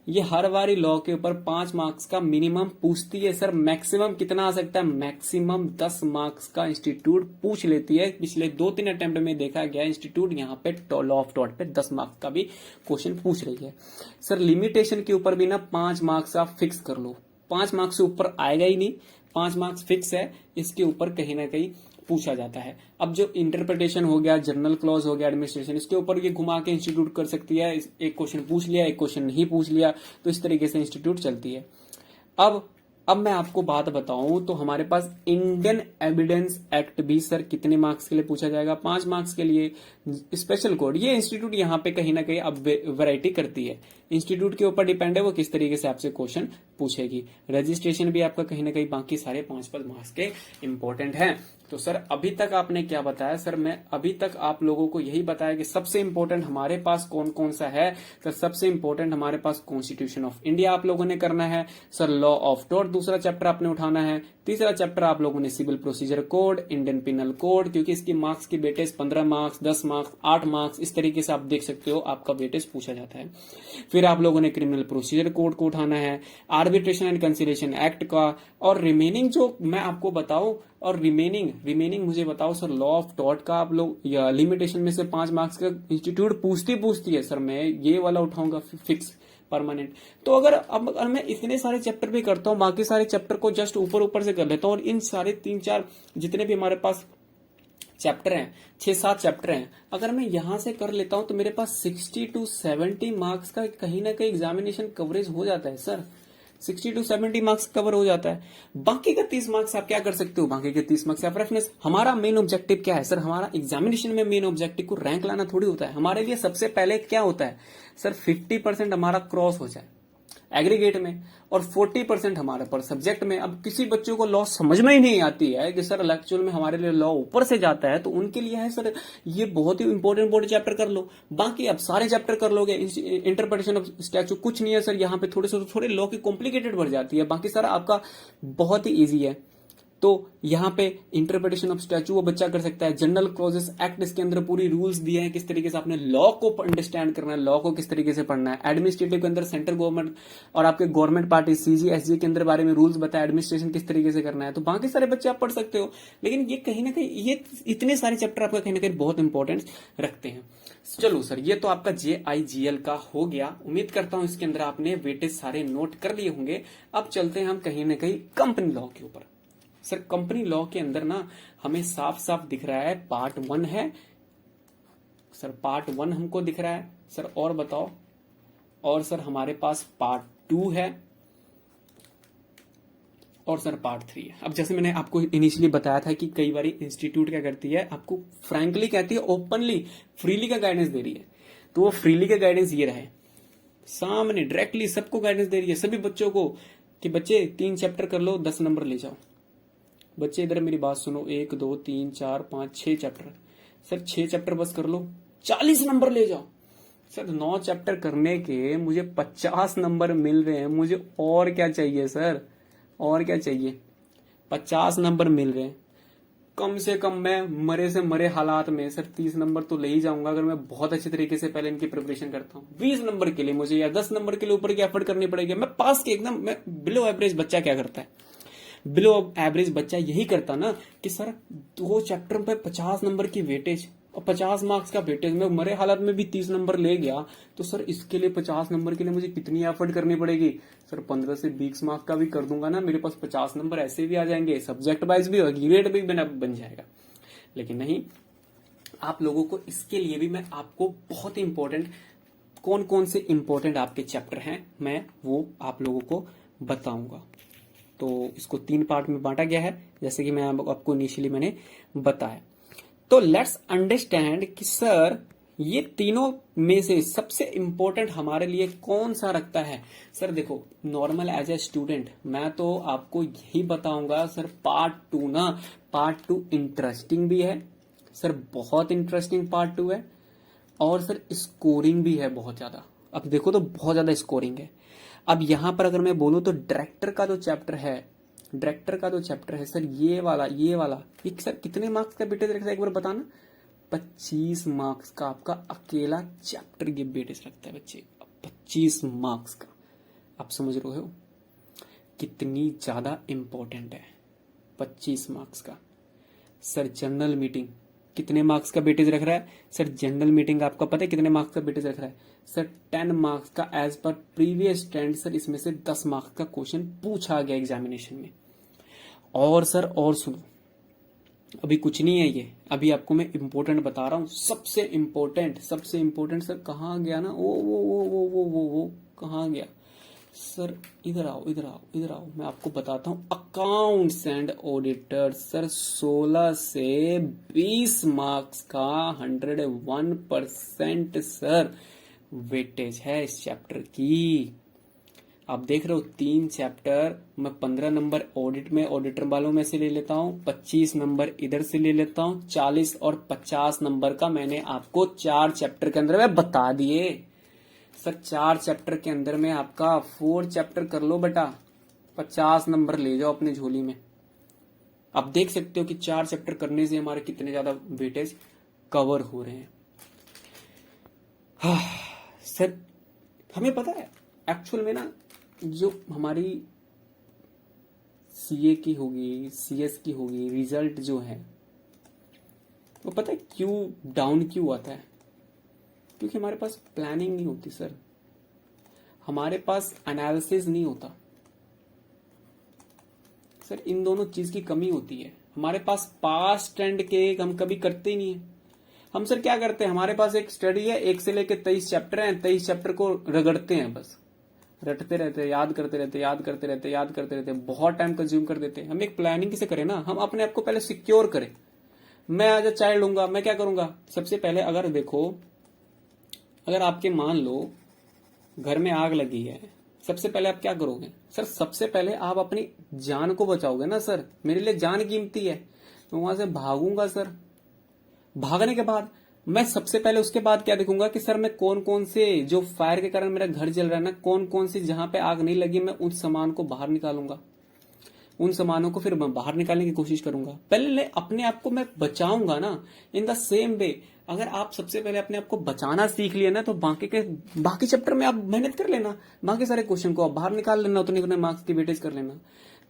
ये हर बारी लॉ के ऊपर 5 मार्क्स का मिनिमम पूछती है सर। मैक्सिमम कितना आ सकता है, मैक्सिमम 10 मार्क्स का इंस्टीट्यूट पूछ लेती है। पिछले 2-3 अटेम्प्ट में देखा गया इंस्टीट्यूट यहाँ पे लॉ ऑफ टॉट पे 10 मार्क्स का भी क्वेश्चन पूछ रही है सर। लिमिटेशन के ऊपर भी ना 5 मार्क्स आप फिक्स कर लो, 5 मार्क्स से ऊपर आएगा ही नहीं, 5 मार्क्स फिक्स है, इसके ऊपर कहीं ना कहीं पूछा जाता है। अब जो इंटरप्रिटेशन हो गया, जर्नल क्लॉज हो गया, एडमिनिस्ट्रेशन, इसके ऊपर ये घुमा के इंस्टीट्यूट कर सकती है, एक क्वेश्चन पूछ लिया, एक क्वेश्चन नहीं पूछ लिया, तो इस तरीके से इंस्टीट्यूट चलती है। अब मैं आपको बात बताऊं तो हमारे पास इंडियन एविडेंस एक्ट भी सर कितने मार्क्स के लिए पूछा जाएगा, 5 मार्क्स के लिए। स्पेशल कोड, ये इंस्टीट्यूट यहाँ पे कहीं ना कहीं अब वैरायटी करती है, इंस्टीट्यूट के ऊपर डिपेंड है वो किस तरीके से आपसे क्वेश्चन पूछेगी। रजिस्ट्रेशन भी आपका कहीं ना कहीं बाकी सारे 5 मार्क्स के इंपॉर्टेंट है। तो सर अभी तक आपने क्या बताया सर, मैं अभी तक आप लोगों को यही बताया कि सबसे इंपॉर्टेंट हमारे पास कौन कौन सा है सर। सबसे इंपॉर्टेंट हमारे पास कॉन्स्टिट्यूशन ऑफ इंडिया आप लोगों ने करना है सर, लॉ ऑफ टॉट दूसरा चैप्टर आपने उठाना है, तीसरा चैप्टर आप लोगों ने civil procedure code, Indian penal code, क्योंकि इसकी मार्क्स की वेटेज 15 मार्क्स, 10 मार्क्स, 8 मार्क्स, इस तरीके से आप देख सकते हो आपका वेटेज पूछा जाता है। फिर आप लोगों ने क्रिमिनल प्रोसीजर कोड को उठाना है, आर्बिट्रेशन एंड कंसिलिएशन एक्ट का, और रिमेनिंग जो मैं आपको बताऊं, और रिमेनिंग मुझे बताओ सर, लॉ ऑफ टॉट का आप लोग या लिमिटेशन में से 5 मार्क्स का इंस्टीट्यूट पूछती है सर, मैं ये वाला उठाऊंगा फिक्स परमानेंट। तो अगर मैं इतने सारे चैप्टर भी करता हूँ, बाकी सारे चैप्टर को जस्ट ऊपर से कर लेता हूँ, और इन सारे 3-4 जितने भी हमारे पास चैप्टर हैं, 6-7 चैप्टर हैं, अगर मैं यहां से कर लेता हूं तो मेरे पास 60 to 70 मार्क्स का कहीं ना कहीं एग्जामिनेशन कवरेज हो जाता है सर, 60 to 70 मार्क्स कवर हो जाता है। बाकी का 30 मार्क्स आप क्या कर सकते हो, बाकी के 30 मार्क्स आप रेफरेंस। हमारा मेन ऑब्जेक्टिव क्या है सर, हमारा एग्जामिनेशन में मेन ऑब्जेक्टिव को रैंक लाना थोड़ी होता है, हमारे लिए सबसे पहले क्या होता है सर, 50% हमारा क्रॉस हो जाए एग्रीगेट में और 40% हमारे पर सब्जेक्ट में। अब किसी बच्चों को लॉ समझ में ही नहीं आती है कि सर एक्चुअल में हमारे लिए लॉ ऊपर से जाता है, तो उनके लिए है सर ये बहुत ही इंपॉर्टेंट चैप्टर कर लो। बाकी अब सारे चैप्टर कर लोगे, इंटरप्रिटेशन ऑफ स्टैच्यू कुछ नहीं है सर, यहाँ पे थोड़े लॉ की कॉम्प्लिकेटेड बढ़ जाती है, बाकी सर आपका बहुत ही ईजी है। तो यहाँ पे इंटरप्रिटेशन ऑफ स्टैचू वो बच्चा कर सकता है। जनरल क्लॉजेस एक्ट, इसके अंदर पूरी रूल्स दिए हैं किस तरीके से आपने लॉ को अंडरस्टैंड करना है, लॉ को किस तरीके से पढ़ना है। एडमिनिस्ट्रेटिव के अंदर सेंट्रल गवर्नमेंट और आपके गवर्नमेंट पार्टी सीजी एसजी के अंदर बारे में रूल्स बताया, एडमिनिस्ट्रेशन किस तरीके से करना है। तो बाकी सारे बच्चे आप पढ़ सकते हो, लेकिन ये कहीं ना कहीं ये इतने सारे चैप्टर आपका कहीं ना कहीं बहुत इंपॉर्टेंस रखते हैं। चलो सर, ये तो आपका JIGL का हो गया। उम्मीद करता हूं इसके अंदर आपने वेटेज सारे नोट कर लिए होंगे। अब चलते हैं हम कहीं ना कहीं कंपनी लॉ के ऊपर। सर कंपनी लॉ के अंदर ना हमें साफ साफ दिख रहा है पार्ट 1 है सर, पार्ट 1 हमको दिख रहा है सर, और बताओ। और सर हमारे पास पार्ट 2 है, और सर पार्ट 3 है। अब जैसे मैंने आपको इनिशियली बताया था कि कई बार इंस्टीट्यूट क्या करती है, आपको फ्रैंकली कहती है, ओपनली फ्रीली का गाइडेंस दे रही है। तो वो फ्रीली का गाइडेंस ये रहा है, सामने डायरेक्टली सबको गाइडेंस दे रही है, सभी बच्चों को, कि बच्चे 3 चैप्टर कर लो, 10 नंबर ले जाओ। बच्चे इधर मेरी बात सुनो, 1 2 3 4 5 6 चैप्टर, सर 6 चैप्टर बस कर लो, 40 नंबर ले जाओ। सर 9 चैप्टर करने के मुझे 50 नंबर मिल रहे हैं, मुझे और क्या चाहिए सर, और क्या चाहिए। 50 नंबर मिल रहे हैं, कम से कम मैं मरे से मरे हालात में सर 30 नंबर तो ले ही जाऊंगा अगर मैं बहुत अच्छे तरीके से पहले इनकी प्रिपरेशन करता हूँ। 20 नंबर के लिए मुझे या 10 नंबर के लिए ऊपर की एफर्ट करनी पड़ेगी। मैं पास के एकदम, मैं बिलो एवरेज बच्चा क्या करता है, बिलो एवरेज बच्चा यही करता ना कि सर 2 चैप्टर पे 50 नंबर की वेटेज और 50 मार्क्स का वेटेज, मैं मरे हालत में भी 30 नंबर ले गया, तो सर इसके लिए 50 नंबर के लिए मुझे कितनी एफर्ट करनी पड़ेगी। सर 15 से 20 मार्क्स का भी कर दूंगा ना, मेरे पास 50 नंबर ऐसे भी आ जाएंगे, सब्जेक्ट वाइज भी होगी, ग्रेड भी बन जाएगा। लेकिन नहीं, आप लोगों को इसके लिए भी मैं आपको बहुत इंपॉर्टेंट, कौन कौन से इंपॉर्टेंट आपके चैप्टर हैं मैं वो आप लोगों को बताऊंगा। तो इसको 3 पार्ट में बांटा गया है, जैसे कि मैं आपको इनिशियली मैंने बताया। तो लेट्स अंडरस्टैंड कि सर ये तीनों में से सबसे इंपॉर्टेंट हमारे लिए कौन सा रखता है। सर देखो, नॉर्मल एज ए स्टूडेंट मैं तो आपको यही बताऊंगा सर, पार्ट 2 ना, पार्ट 2 इंटरेस्टिंग भी है सर, बहुत इंटरेस्टिंग पार्ट 2 है, और सर स्कोरिंग भी है बहुत ज्यादा। अब देखो तो बहुत ज्यादा स्कोरिंग है। अब यहां पर अगर मैं बोलूं तो डायरेक्टर का जो चैप्टर है, डायरेक्टर का जो चैप्टर है सर, ये वाला ये सर कितने मार्क्स का वेटेज रखता है एक बार बताना। 25 मार्क्स का आपका अकेला चैप्टर ये वेटेज रखता है बच्चे, 25 मार्क्स का। आप समझ रहे हो कितनी ज्यादा इंपॉर्टेंट है 25 मार्क्स का। सर जनरल मीटिंग कितने मार्क्स का वेटेज रख रहा है सर, जनरल मीटिंग आपका पता है कितने मार्क्स का वेटेज रख रहा है सर, 10 मार्क्स का as per previous trend. Sir इसमें से 10 मार्क्स का क्वेश्चन पूछा गया एग्जामिनेशन में। और सर और सुनो, अभी कुछ नहीं है ये, अभी आपको मैं इंपॉर्टेंट बता रहा हूं, सबसे इंपॉर्टेंट सर, कहाँ गया ना, वो कहाँ गया सर, इधर आओ, मैं आपको बताता हूं। अकाउंट्स एंड ऑडिटर सर, 16 से 20 मार्क्स का 101% सर वेटेज है इस चैप्टर की। आप देख रहे हो 3 चैप्टर, मैं 15 नंबर ऑडिट में, ऑडिटर वालों में से ले लेता हूँ, 25 नंबर इधर से ले लेता हूँ, 40 और 50 नंबर का मैंने आपको 4 चैप्टर के अंदर में बता दिए सर। 4 चैप्टर के अंदर में आपका 4 चैप्टर कर लो बेटा, 50 नंबर ले जाओ अपने झोली में। आप देख सकते हो कि 4 चैप्टर करने से हमारे कितने ज्यादा वेटेज कवर हो रहे हैं। सर हमें पता है एक्चुअल में ना, जो हमारी सीए की होगी, सीएस की होगी, रिजल्ट जो है वो पता है क्यों डाउन क्यों आता है, क्योंकि हमारे पास प्लानिंग नहीं होती सर, हमारे पास एनालिसिस नहीं होता सर, इन दोनों चीज की कमी होती है। हमारे पास पास्ट ट्रेंड के हम कभी करते ही नहीं है। हम सर क्या करते हैं, हमारे पास एक स्टडी है, 1 से लेकर 23 चैप्टर हैं, 23 चैप्टर को रगड़ते हैं, बस रटते रहते, याद करते रहते, बहुत टाइम कंज्यूम कर देते हैं। हम एक प्लानिंग किसे करें ना, हम अपने आप को पहले सिक्योर करें। मैं एज अ चाइल्ड हूंगा, मैं क्या करूंगा, सबसे पहले अगर देखो, अगर आपके मान लो घर में आग लगी है, सबसे पहले आप क्या करोगे सर, सबसे पहले आप अपनी जान को बचाओगे ना सर, मेरे लिए जान कीमती है, तो वहां से भागूंगा सर। भागने के बाद मैं सबसे पहले उसके बाद क्या देखूंगा कि सर मैं कौन कौन से, जो फायर के कारण मेरा घर जल रहा है ना, कौन कौन सी जहां पे आग नहीं लगी, मैं उस सामान को बाहर निकालूंगा। उन सामानों को फिर मैं बाहर निकालने की कोशिश करूंगा। पहले अपने आप को मैं बचाऊंगा ना। इन द सेम वे अगर आप सबसे पहले अपने आप को बचाना सीख लिए ना, तो बाकी चैप्टर में आप मेहनत कर लेना, बाकी सारे क्वेश्चन को आप बाहर निकाल लेना, उतने उतने मार्क्स की वेटेज कर लेना।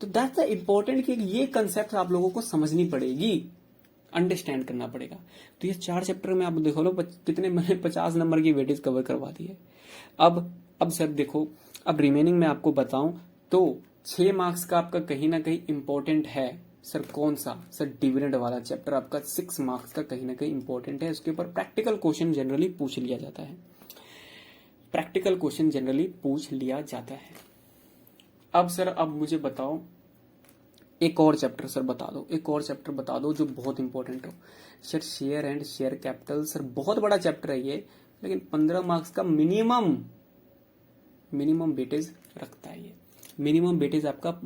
तो दैट्स द इम्पोर्टेंट कि ये कंसेप्ट आप लोगों को समझनी पड़ेगी, अंडरस्टैंड करना पड़ेगा। तो ये 4 चैप्टर में आप देखो लो कितने मैंने 50 नंबर की वेटेज कवर करवा दी है। अब सर देखो, अब रिमेनिंग में आपको बताऊं तो 6 मार्क्स का आपका कहीं ना कहीं इंपॉर्टेंट है। सर कौन सा? सर डिविडेंड वाला चैप्टर आपका 6 मार्क्स का कहीं ना कहीं इंपॉर्टेंट है। उसके ऊपर प्रैक्टिकल क्वेश्चन जनरली पूछ लिया जाता है, प्रैक्टिकल क्वेश्चन जनरली पूछ लिया जाता है। अब सर अब मुझे बताओ एक और चैप्टर सर बता दो, एक और चैप्टर बता दो जो बहुत इंपॉर्टेंट हो। Sir share and share capital, sir बहुत बड़ा चैप्टर है ये, लेकिन 15 मार्क्स का मिनिमम वेटेज रखता है। ये मिनिमम वेटेज आपका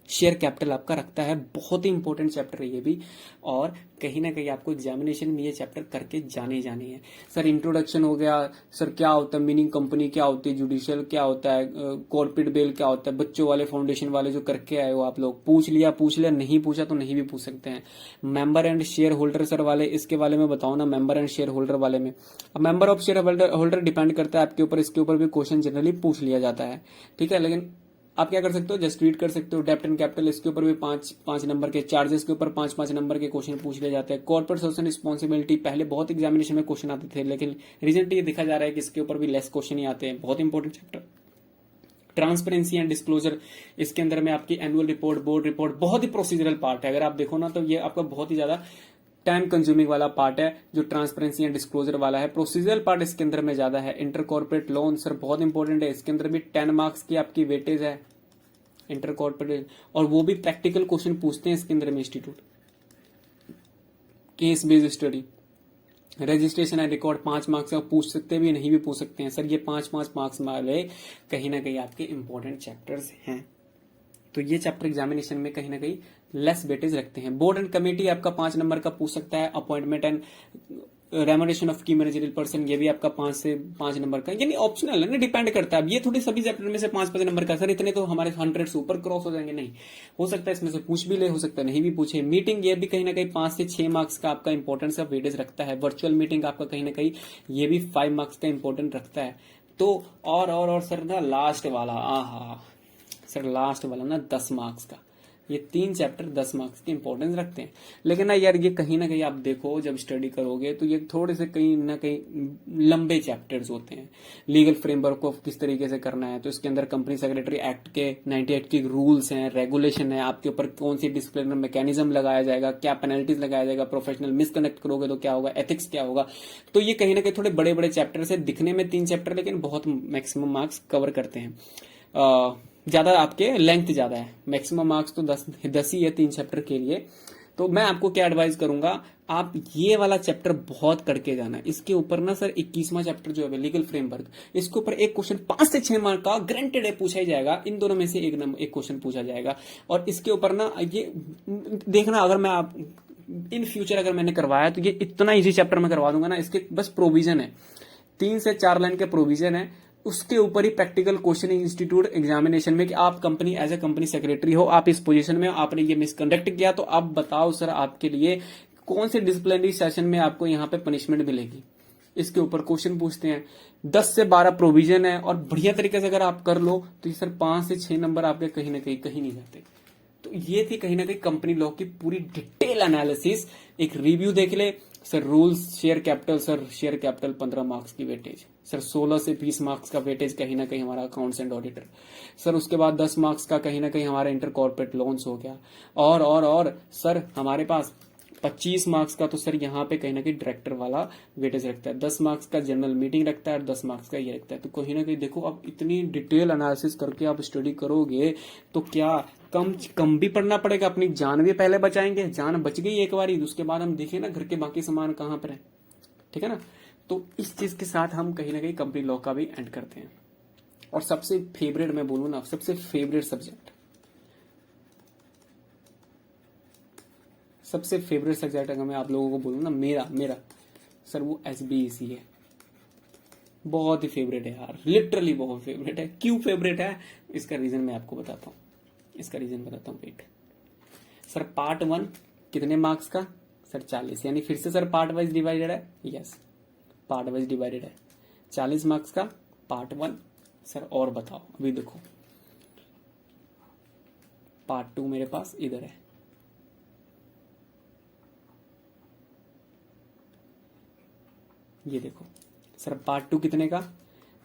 शेयर कैपिटल आपका रखता है। बहुत ही इंपॉर्टेंट चैप्टर है ये भी, और कहीं ना कहीं आपको एग्जामिनेशन में ये चैप्टर करके जाने हैं। सर इंट्रोडक्शन हो गया, सर क्या होता है मीनिंग कंपनी, क्या होती है जुडिशियल, क्या होता है कॉर्पोरेट बेल, क्या होता है, बच्चों वाले फाउंडेशन वाले जो करके आए हो आप लोग, पूछ लिया, नहीं पूछा तो नहीं भी पूछ सकते हैं। Member and share holder sir वाले, इसके बारे में बताओ ना, मेंबर एंड शेयर होल्डर वाले में। अब member of share holder depend करता है आपके ऊपर, इसके ऊपर भी क्वेश्चन जनरली पूछ लिया जाता है, ठीक है। लेकिन आप क्या कर सकते हो, जस्ट रीड कर सकते हो। डेब्ट एंड कैपिटल, इसके ऊपर भी 5 नंबर के, चार्जेस के ऊपर 5 नंबर के क्वेश्चन पूछ लिए जाते हैं। कॉर्पोरेट सोशल रिस्पॉन्सिबिलिटी पहले बहुत एग्जामिनेशन में क्वेश्चन आते थे, लेकिन रिसेंटली ये देखा जा रहा है कि इसके ऊपर भी लेस क्वेश्चन ही आते हैं। बहुत important chapter. Transparency and disclosure, इसके अंदर में आपकी एनुअल रिपोर्ट, बोर्ड रिपोर्ट, बहुत ही प्रोसीजरल पार्ट है। अगर आप देखो ना तो ये आपका बहुत ही ज्यादा टाइम कंज्यूमिंग वाला पार्ट है, जो ट्रांसपेरेंसी एंड डिस्क्लोजर वाला है। प्रोसीजरल पार्ट इसके अंदर में ज्यादा है। इंटर कॉर्पोरेट लोन सर बहुत इंपॉर्टेंट है, इसके अंदर भी 10 मार्क्स की आपकी वेटेज है इंटर कॉर्पोरेट, और वो भी प्रैक्टिकल क्वेश्चन पूछते हैं इसके अंदर में institute. Case based study, registration and record 5 marks का पूछ सकते भी, नहीं भी पूछ सकते हैं। सर ये 5 मार्क्स वाले कहीं ना कहीं आपके इंपॉर्टेंट चैप्टर्स हैं। तो ये चैप्टर एग्जामिनेशन में कहीं ना कहीं लेस वेटेज रखते हैं। बोर्ड एंड कमेटी आपका 5 नंबर का पूछ सकता है। अपॉइंटमेंट एंड रेमोनेशन ऑफ की मैनेजरियल पर्सन, ये भी आपका 5 नंबर का, यानी ऑप्शनल है ना, डिपेंड करता है। अब ये थोड़ी सभी चैप्टर में से 5 नंबर का, सर इतने तो हमारे 100 से ऊपर क्रॉस हो जाएंगे, नहीं हो सकता है इसमें से पूछ भी ले, हो सकता है नहीं भी पूछे। मीटिंग, ये भी कहीं ना कहीं 5 से 6 मार्क्स का आपका इंपॉर्टेंस ऑफ वेटेज रखता है। वर्चुअल मीटिंग आपका कहीं ना कहीं ये भी 5 मार्क्स का इंपॉर्टेंट रखता है। तो और सर ना लास्ट वाला, सर लास्ट वाला ना 10 मार्क्स का, ये 3 चैप्टर 10 मार्क्स की इंपॉर्टेंस रखते हैं। लेकिन ना यार ये कहीं ना कहीं आप देखो जब स्टडी करोगे तो ये थोड़े से कहीं ना कहीं लंबे चैप्टर्स होते हैं। लीगल फ्रेमवर्क को किस तरीके से करना है, तो इसके अंदर कंपनी सेक्रेटरी एक्ट के 98 के रूल्स हैं, रेगुलेशन है, आपके ऊपर कौन सी डिसिप्लिनरी मैकेनिज्म लगाया जाएगा, क्या पेनल्टीज लगाया जाएगा, प्रोफेशनल मिसकनेक्ट करोगे तो क्या होगा, एथिक्स क्या होगा। तो ये कहीं ना कहीं थोड़े बड़े बड़े चैप्टर है, दिखने में 3 चैप्टर लेकिन बहुत मैक्सिमम मार्क्स कवर करते हैं। ज्यादा आपके लेंथ ज्यादा है, मैक्सिमम मार्क्स तो 10 ही है 3 चैप्टर के लिए। तो मैं आपको क्या एडवाइस करूंगा, आप ये वाला चैप्टर बहुत करके जाना है। इसके ऊपर ना सर 21वां चैप्टर जो है लीगल फ्रेमवर्क, इसके ऊपर एक क्वेश्चन 5 से 6 मार्क का ग्रांटेड है पूछा ही जाएगा। इन दोनों में से एक क्वेश्चन पूछा जाएगा। और इसके ऊपर ना ये देखना, अगर मैं आप इन फ्यूचर अगर मैंने करवाया तो ये इतना इजी चैप्टर में करवा दूंगा ना, इसके बस प्रोविजन है 3 से 4 लाइन के प्रोविजन है, उसके ऊपर ही प्रैक्टिकल क्वेश्चन इंस्टीट्यूट एग्जामिनेशन में कि आप company as a company secretary हो, आप इस पोजीशन में हो, आपने ये मिसकंडक्ट किया, तो आप बताओ सर आपके लिए कौन से डिसिप्लिनरी सेशन में आपको यहाँ पे पनिशमेंट मिलेगी। इसके ऊपर क्वेश्चन पूछते हैं। 10 से 12 प्रोविजन है, और बढ़िया तरीके से अगर आप कर लो तो ये सर 5 से 6 नंबर आपके कहीं ना कहीं नहीं जाते। तो ये थी कहीं ना कहीं कंपनी लॉ की पूरी डिटेल एनालिसिस। एक रिव्यू देख ले sir. Rules, share capital, sir share capital 15 marks की वेटेज, सर 16 से 20 मार्क्स का वेटेज कहीं ना कहीं हमारा अकाउंट्स एंड ऑडिटर, सर उसके बाद 10 मार्क्स का कहीं ना कहीं हमारा इंटर कॉर्पोरेट लोन्स हो गया, और सर हमारे पास 25 मार्क्स का तो सर यहाँ पे कहीं ना कहीं डायरेक्टर वाला वेटेज रखता है, 10 मार्क्स का जनरल मीटिंग रखता है, और 10 मार्क्स का ये रखता है। तो कहीं ना कहीं देखो, अब इतनी डिटेल एनालिसिस करके आप स्टडी करोगे तो क्या कम भी पढ़ना पड़ेगा, अपनी जान भी पहले बचाएंगे। जान बच गई एक बार, उसके बाद हम देखें ना घर के बाकी सामान कहाँ पर है, ठीक है ना। तो इस चीज के साथ हम कहीं ना कहीं कंपनी लॉ का भी एंड करते हैं। और सबसे फेवरेट मैं बोलूँ ना, सबसे फेवरेट सब्जेक्ट, सबसे फेवरेट सब्जेक्ट अगर मैं आप लोगों को बोलूँ ना, मेरा सर वो SBEC है। बहुत ही फेवरेट है यार, लिटरली बहुत फेवरेट है। क्यों फेवरेट है इसका रीजन मैं आपको बताता हूँ। इसका रीजन बताता हूँ, वेट। सर पार्ट 1 कितने मार्क्स का? सर 40, यानी फिर से सर पार्ट वाइज डिवाइडेड है। यस, पार्ट वाइज डिवाइडेड है, 40 मार्क्स का पार्ट 1। सर और बताओ, अभी देखो पार्ट 2 मेरे पास इधर है। ये देखो सर पार्ट 2 कितने का?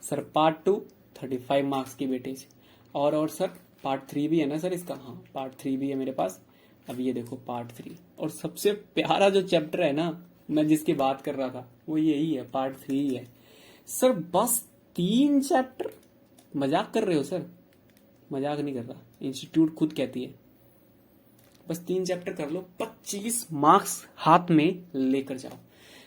सर पार्ट 2 35 मार्क्स की वेटेज। और सर पार्ट 3 भी है ना सर इसका? हाँ, पार्ट 3 भी है मेरे पास। अब ये देखो पार्ट 3, और सबसे प्यारा जो चैप्टर है ना, मैं जिसकी बात कर रहा था, वो यही है, पार्ट 3 ही है। सर बस 3 चैप्टर? मजाक कर रहे हो सर? मजाक नहीं कर रहा, इंस्टीट्यूट खुद कहती है बस 3 चैप्टर कर लो, 25 मार्क्स हाथ में लेकर जाओ।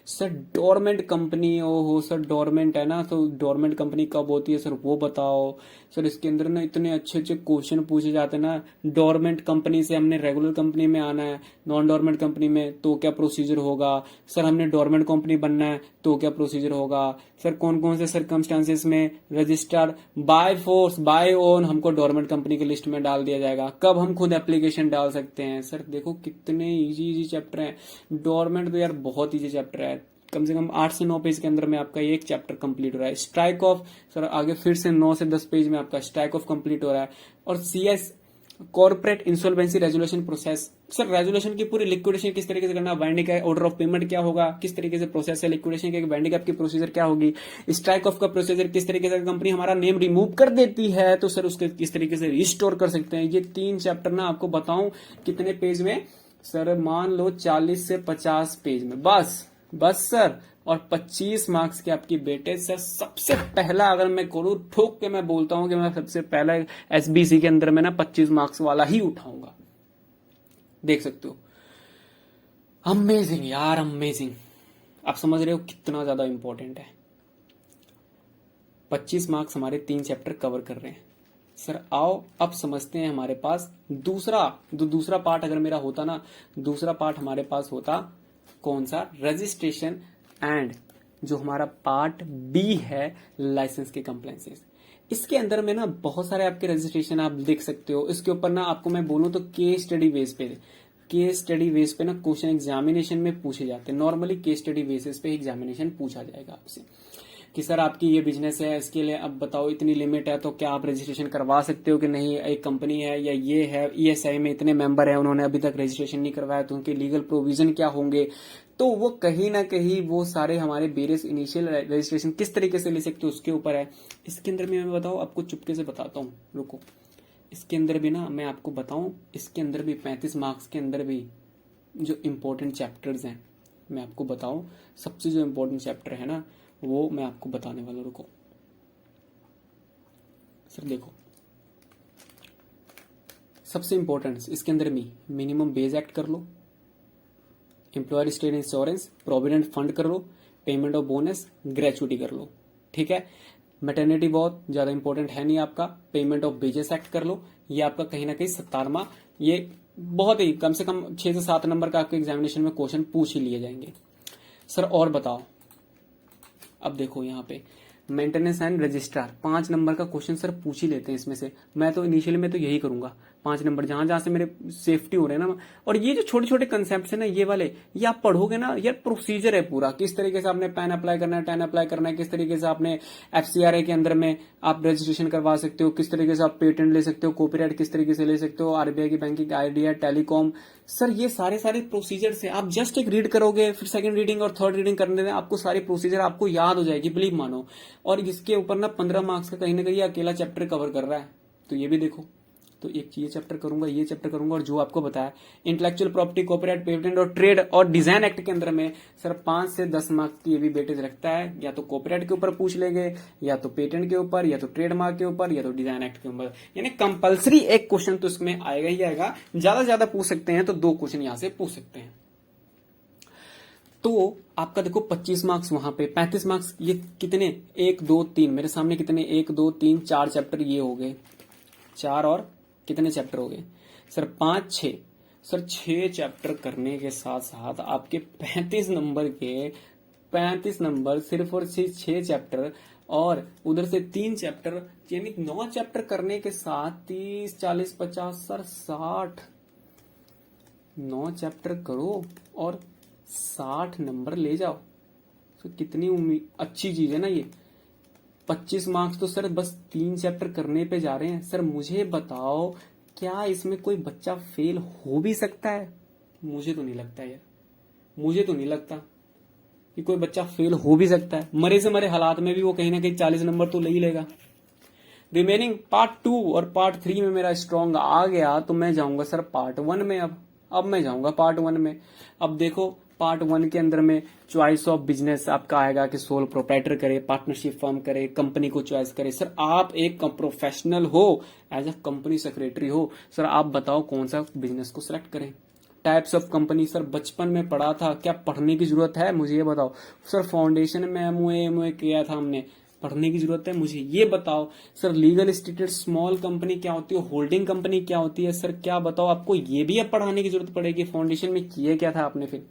सर डोरमेंट कंपनी, हो सर डोरमेंट है ना, तो डोरमेंट कंपनी कब होती है सर वो बताओ। सर इसके अंदर ना इतने अच्छे अच्छे क्वेश्चन पूछे जाते हैं ना। डोरमेंट कंपनी से हमने रेगुलर कंपनी में आना है, नॉन डोरमेंट कंपनी में तो क्या प्रोसीजर होगा। सर हमने डोरमेंट कंपनी बनना है तो क्या प्रोसीजर होगा। सर कौन कौन से सर्कमस्टांसेस में registered by force by own हमको डोरमेंट कंपनी की लिस्ट में डाल दिया जाएगा, कब हम खुद एप्लीकेशन डाल सकते हैं। सर देखो कितने इजी इजी चैप्टर हैं। डोरमेंट तो यार बहुत इजी चैप्टर है, कम से कम 8 से 9 पेज के अंदर में आपका एक चैप्टर कंप्लीट हो रहा है। स्ट्राइक ऑफ, सर आगे फिर से 9 से 10 पेज में आपका स्ट्राइक ऑफ कंप्लीट हो रहा है। और CS corporate insolvency resolution process, sir resolution की पूरी लिक्विडेशन किस तरीके से करना, बाइंडिंग का ऑर्डर ऑफ पेमेंट क्या होगा, किस तरीके से प्रोसेस है लिक्विडेशन के, बाइंडिंग अप की प्रोसीजर क्या होगी, स्ट्राइक ऑफ का प्रोसीजर किस तरीके से कंपनी हमारा नेम रिमूव कर देती है तो सर उसके किस तरीके से रिस्टोर कर सकते हैं। ये 3 चैप्टर ना आपको बताऊं कितने पेज में? सर मान लो 40 से 50 पेज में, बस सर। और 25 मार्क्स के आपकी वेटेज। सर सबसे पहला अगर मैं करूं, ठोक के मैं बोलता हूं कि मैं सबसे पहला एसबीसी के अंदर में ना 25 मार्क्स वाला ही उठाऊंगा। देख सकते हो, अमेजिंग यार, अमेजिंग। आप समझ रहे हो कितना ज्यादा इंपॉर्टेंट है। 25 मार्क्स हमारे 3 चैप्टर कवर कर रहे हैं। सर आओ अब समझते हैं हमारे पास दूसरा पार्ट अगर मेरा होता ना, दूसरा पार्ट हमारे पास होता कौन सा? रजिस्ट्रेशन एंड जो हमारा पार्ट बी है लाइसेंस के कंप्लायंसेस। इसके अंदर में ना बहुत सारे आपके रजिस्ट्रेशन आप देख सकते हो। इसके ऊपर ना आपको मैं बोलूं तो केस स्टडी बेस पे ना क्वेश्चन एग्जामिनेशन में पूछे जाते हैं। नॉर्मली केस स्टडी बेसिस पे एग्जामिनेशन पूछा जाएगा आपसे कि सर आपकी ये बिजनेस है, इसके लिए अब बताओ इतनी लिमिट है तो क्या आप रजिस्ट्रेशन करवा सकते हो कि नहीं। एक कंपनी है या ये है, ईएसआई में इतने मेंबर हैं, उन्होंने अभी तक रजिस्ट्रेशन नहीं करवाया तो उनके लीगल प्रोविजन क्या होंगे। तो वो कहीं ना कहीं वो सारे हमारे वेरियस इनिशियल रजिस्ट्रेशन किस तरीके से ले सकते हो उसके ऊपर है। इसके अंदर भी मैं बताऊं, आपको चुपके से बताता हूँ, रुको। इसके अंदर भी ना मैं आपको बताऊं, इसके अंदर भी 35 मार्क्स के अंदर भी जो इम्पोर्टेंट चैप्टर्स हैं मैं आपको बताऊं। सबसे जो इम्पोर्टेंट चैप्टर है ना वो मैं आपको बताने वाला हूं, रुको। सर देखो सबसे इंपॉर्टेंट इसके अंदर भी मिनिमम बेज एक्ट कर लो, employer state insurance provident fund कर लो, पेमेंट ऑफ बोनस ग्रेचुटी कर लो, ठीक है। मैटरनिटी बहुत ज्यादा इंपॉर्टेंट है नहीं आपका, पेमेंट ऑफ बेजेस एक्ट कर लो। ये आपका कहीं ना कहीं 17वां, ये बहुत ही कम से कम 6 से 7 नंबर का आपके एग्जामिनेशन में क्वेश्चन पूछ ही लिए जाएंगे। सर और बताओ, अब देखो यहाँ पे मेंटेनेंस एंड रजिस्ट्रार 5 नंबर का क्वेश्चन सर पूछ ही लेते हैं इसमें से। मैं तो इनिशियली में तो यही करूंगा, 5 नंबर जहां जहां से मेरे सेफ्टी हो रहे हैं ना। और ये जो छोटे छोटे कंसेप्ट है ना ये वाले, ये आप पढ़ोगे ना यार, प्रोसीजर है पूरा, किस तरीके से आपने पैन अप्लाई करना है, टैन अप्लाई करना है, किस तरीके से आपने एफसीआरए के अंदर में आप रजिस्ट्रेशन करवा सकते हो, किस तरीके से आप पेटेंट ले सकते हो, कॉपीराइट किस तरीके से ले सकते हो, आरबीआई की बैंकिंग आईडी, टेलीकॉम। सर ये सारे प्रोसीजर से आप जस्ट एक रीड करोगे, फिर सेकंड रीडिंग और थर्ड रीडिंग करने में आपको सारी प्रोसीजर आपको याद हो जाएगी, बिलीव मानो। और इसके ऊपर ना 15 मार्क्स का कहीं ना कहीं अकेला चैप्टर कवर कर रहा है, तो ये भी देखो। तो एक ये चैप्टर करूंगा, ये चैप्टर करूंगा, और जो आपको बताया इंटेलेक्चुअल प्रॉपर्टी, कॉपीराइट, पेटेंट और ट्रेड और डिजाइन एक्ट के अंदर में सर 5 से 10 मार्क्स की ये भी वेटेज रखता है। या तो कॉपीराइट के ऊपर पूछ लेंगे, या तो पेटेंट के ऊपर, या तो ट्रेडमार्क के ऊपर, या तो डिजाइन एक्ट के ऊपर। यानी कंपलसरी एक क्वेश्चन तो इसमें आएगा ही आएगा। ज्यादा से ज्यादा पूछ सकते हैं तो 2 क्वेश्चन यहां से पूछ सकते हैं। तो आपका देखो 25 मार्क्स वहां पे, 35 मार्क्स, ये कितने 1 2 3 मेरे सामने कितने 1 2 3 4 चैप्टर ये हो गए, 4 और कितने चैप्टर हो गए सर 5 6। सर 6 चैप्टर करने के साथ साथ आपके 35 नंबर सिर्फ और सिर्फ 6 चैप्टर और उधर से 3 चैप्टर, यानी 9 चैप्टर करने के साथ 30, 40, 50 सर 60, 9 चैप्टर करो और 60 नंबर ले जाओ। तो कितनी अच्छी चीज है ना ये। 25 मार्क्स तो सर बस 3 चैप्टर करने पे जा रहे हैं। सर मुझे बताओ, क्या इसमें कोई बच्चा फेल हो भी सकता है? मुझे तो नहीं लगता यार, मुझे तो नहीं लगता कि कोई बच्चा फेल हो भी सकता है। मरे से मरे हालात में भी वो कहीं ना कहीं 40 नंबर तो ले ही लेगा। रिमेनिंग पार्ट 2 और पार्ट 3 में मेरा स्ट्रॉन्ग आ गया तो मैं जाऊंगा सर पार्ट 1 में। अब मैं जाऊंगा पार्ट 1 में। अब देखो पार्ट 1 के अंदर में चॉइस ऑफ बिजनेस आपका आएगा कि सोल प्रोप्राइटर करे, पार्टनरशिप फॉर्म करे, कंपनी को चॉइस करे। सर आप एक प्रोफेशनल हो, एज अ कंपनी सेक्रेटरी हो, सर आप बताओ कौन सा बिजनेस को सिलेक्ट करें। टाइप्स ऑफ कंपनी सर बचपन में पढ़ा था, क्या पढ़ने की जरूरत है? मुझे ये बताओ। सर फाउंडेशन में एमओए किया था हमने, पढ़ने की जरूरत है? मुझे ये बताओ। Sir legal stated small company क्या होती है, होल्डिंग कंपनी क्या होती है? सर क्या बताओ, आपको ये भी अब पढ़ाने की जरूरत पड़ेगी? फाउंडेशन में किए क्या था आपने? फिर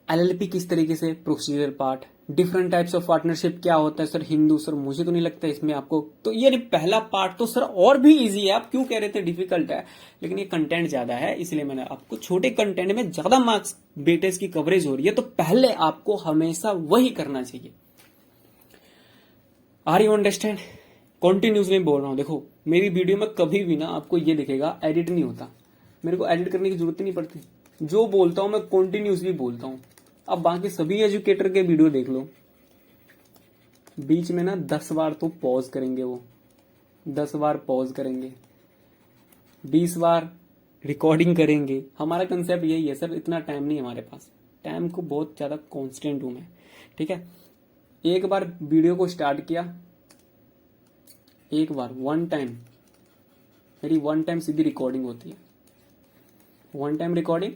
एलएलपी किस तरीके से, procedure part, different types of partnership क्या होता है? सर हिंदू, सर मुझे तो नहीं लगता इसमें आपको। तो ये पहला पार्ट तो सर और भी इजी है, आप क्यों कह रहे थे डिफिकल्ट है? लेकिन ये कंटेंट ज्यादा है, इसलिए मैंने आपको छोटे कंटेंट में ज्यादा मार्क्स बेटेज की कवरेज हो रही है, तो पहले आपको हमेशा वही करना चाहिए। Are you understand? कॉन्टिन्यूसली बोल रहा हूं। देखो मेरी वीडियो में कभी भी ना आपको ये दिखेगा एडिट नहीं होता, मेरे को एडिट करने की जरूरत ही नहीं पड़ती। जो बोलता हूं मैं कॉन्टिन्यूसली बोलता हूं। अब बाकी सभी एजुकेटर के वीडियो देख लो, बीच में ना 10 बार तो पॉज करेंगे, वो 10 बार पॉज करेंगे, 20 बार रिकॉर्डिंग करेंगे। हमारा कंसेप्ट यही है सर, इतना टाइम नहीं हमारे पास, टाइम को बहुत ज्यादा कॉन्स्टेंट हूं मैं, ठीक है। एक बार वीडियो को स्टार्ट किया, एक बार वन टाइम, मेरी वन टाइम सीधी रिकॉर्डिंग होती है, वन टाइम रिकॉर्डिंग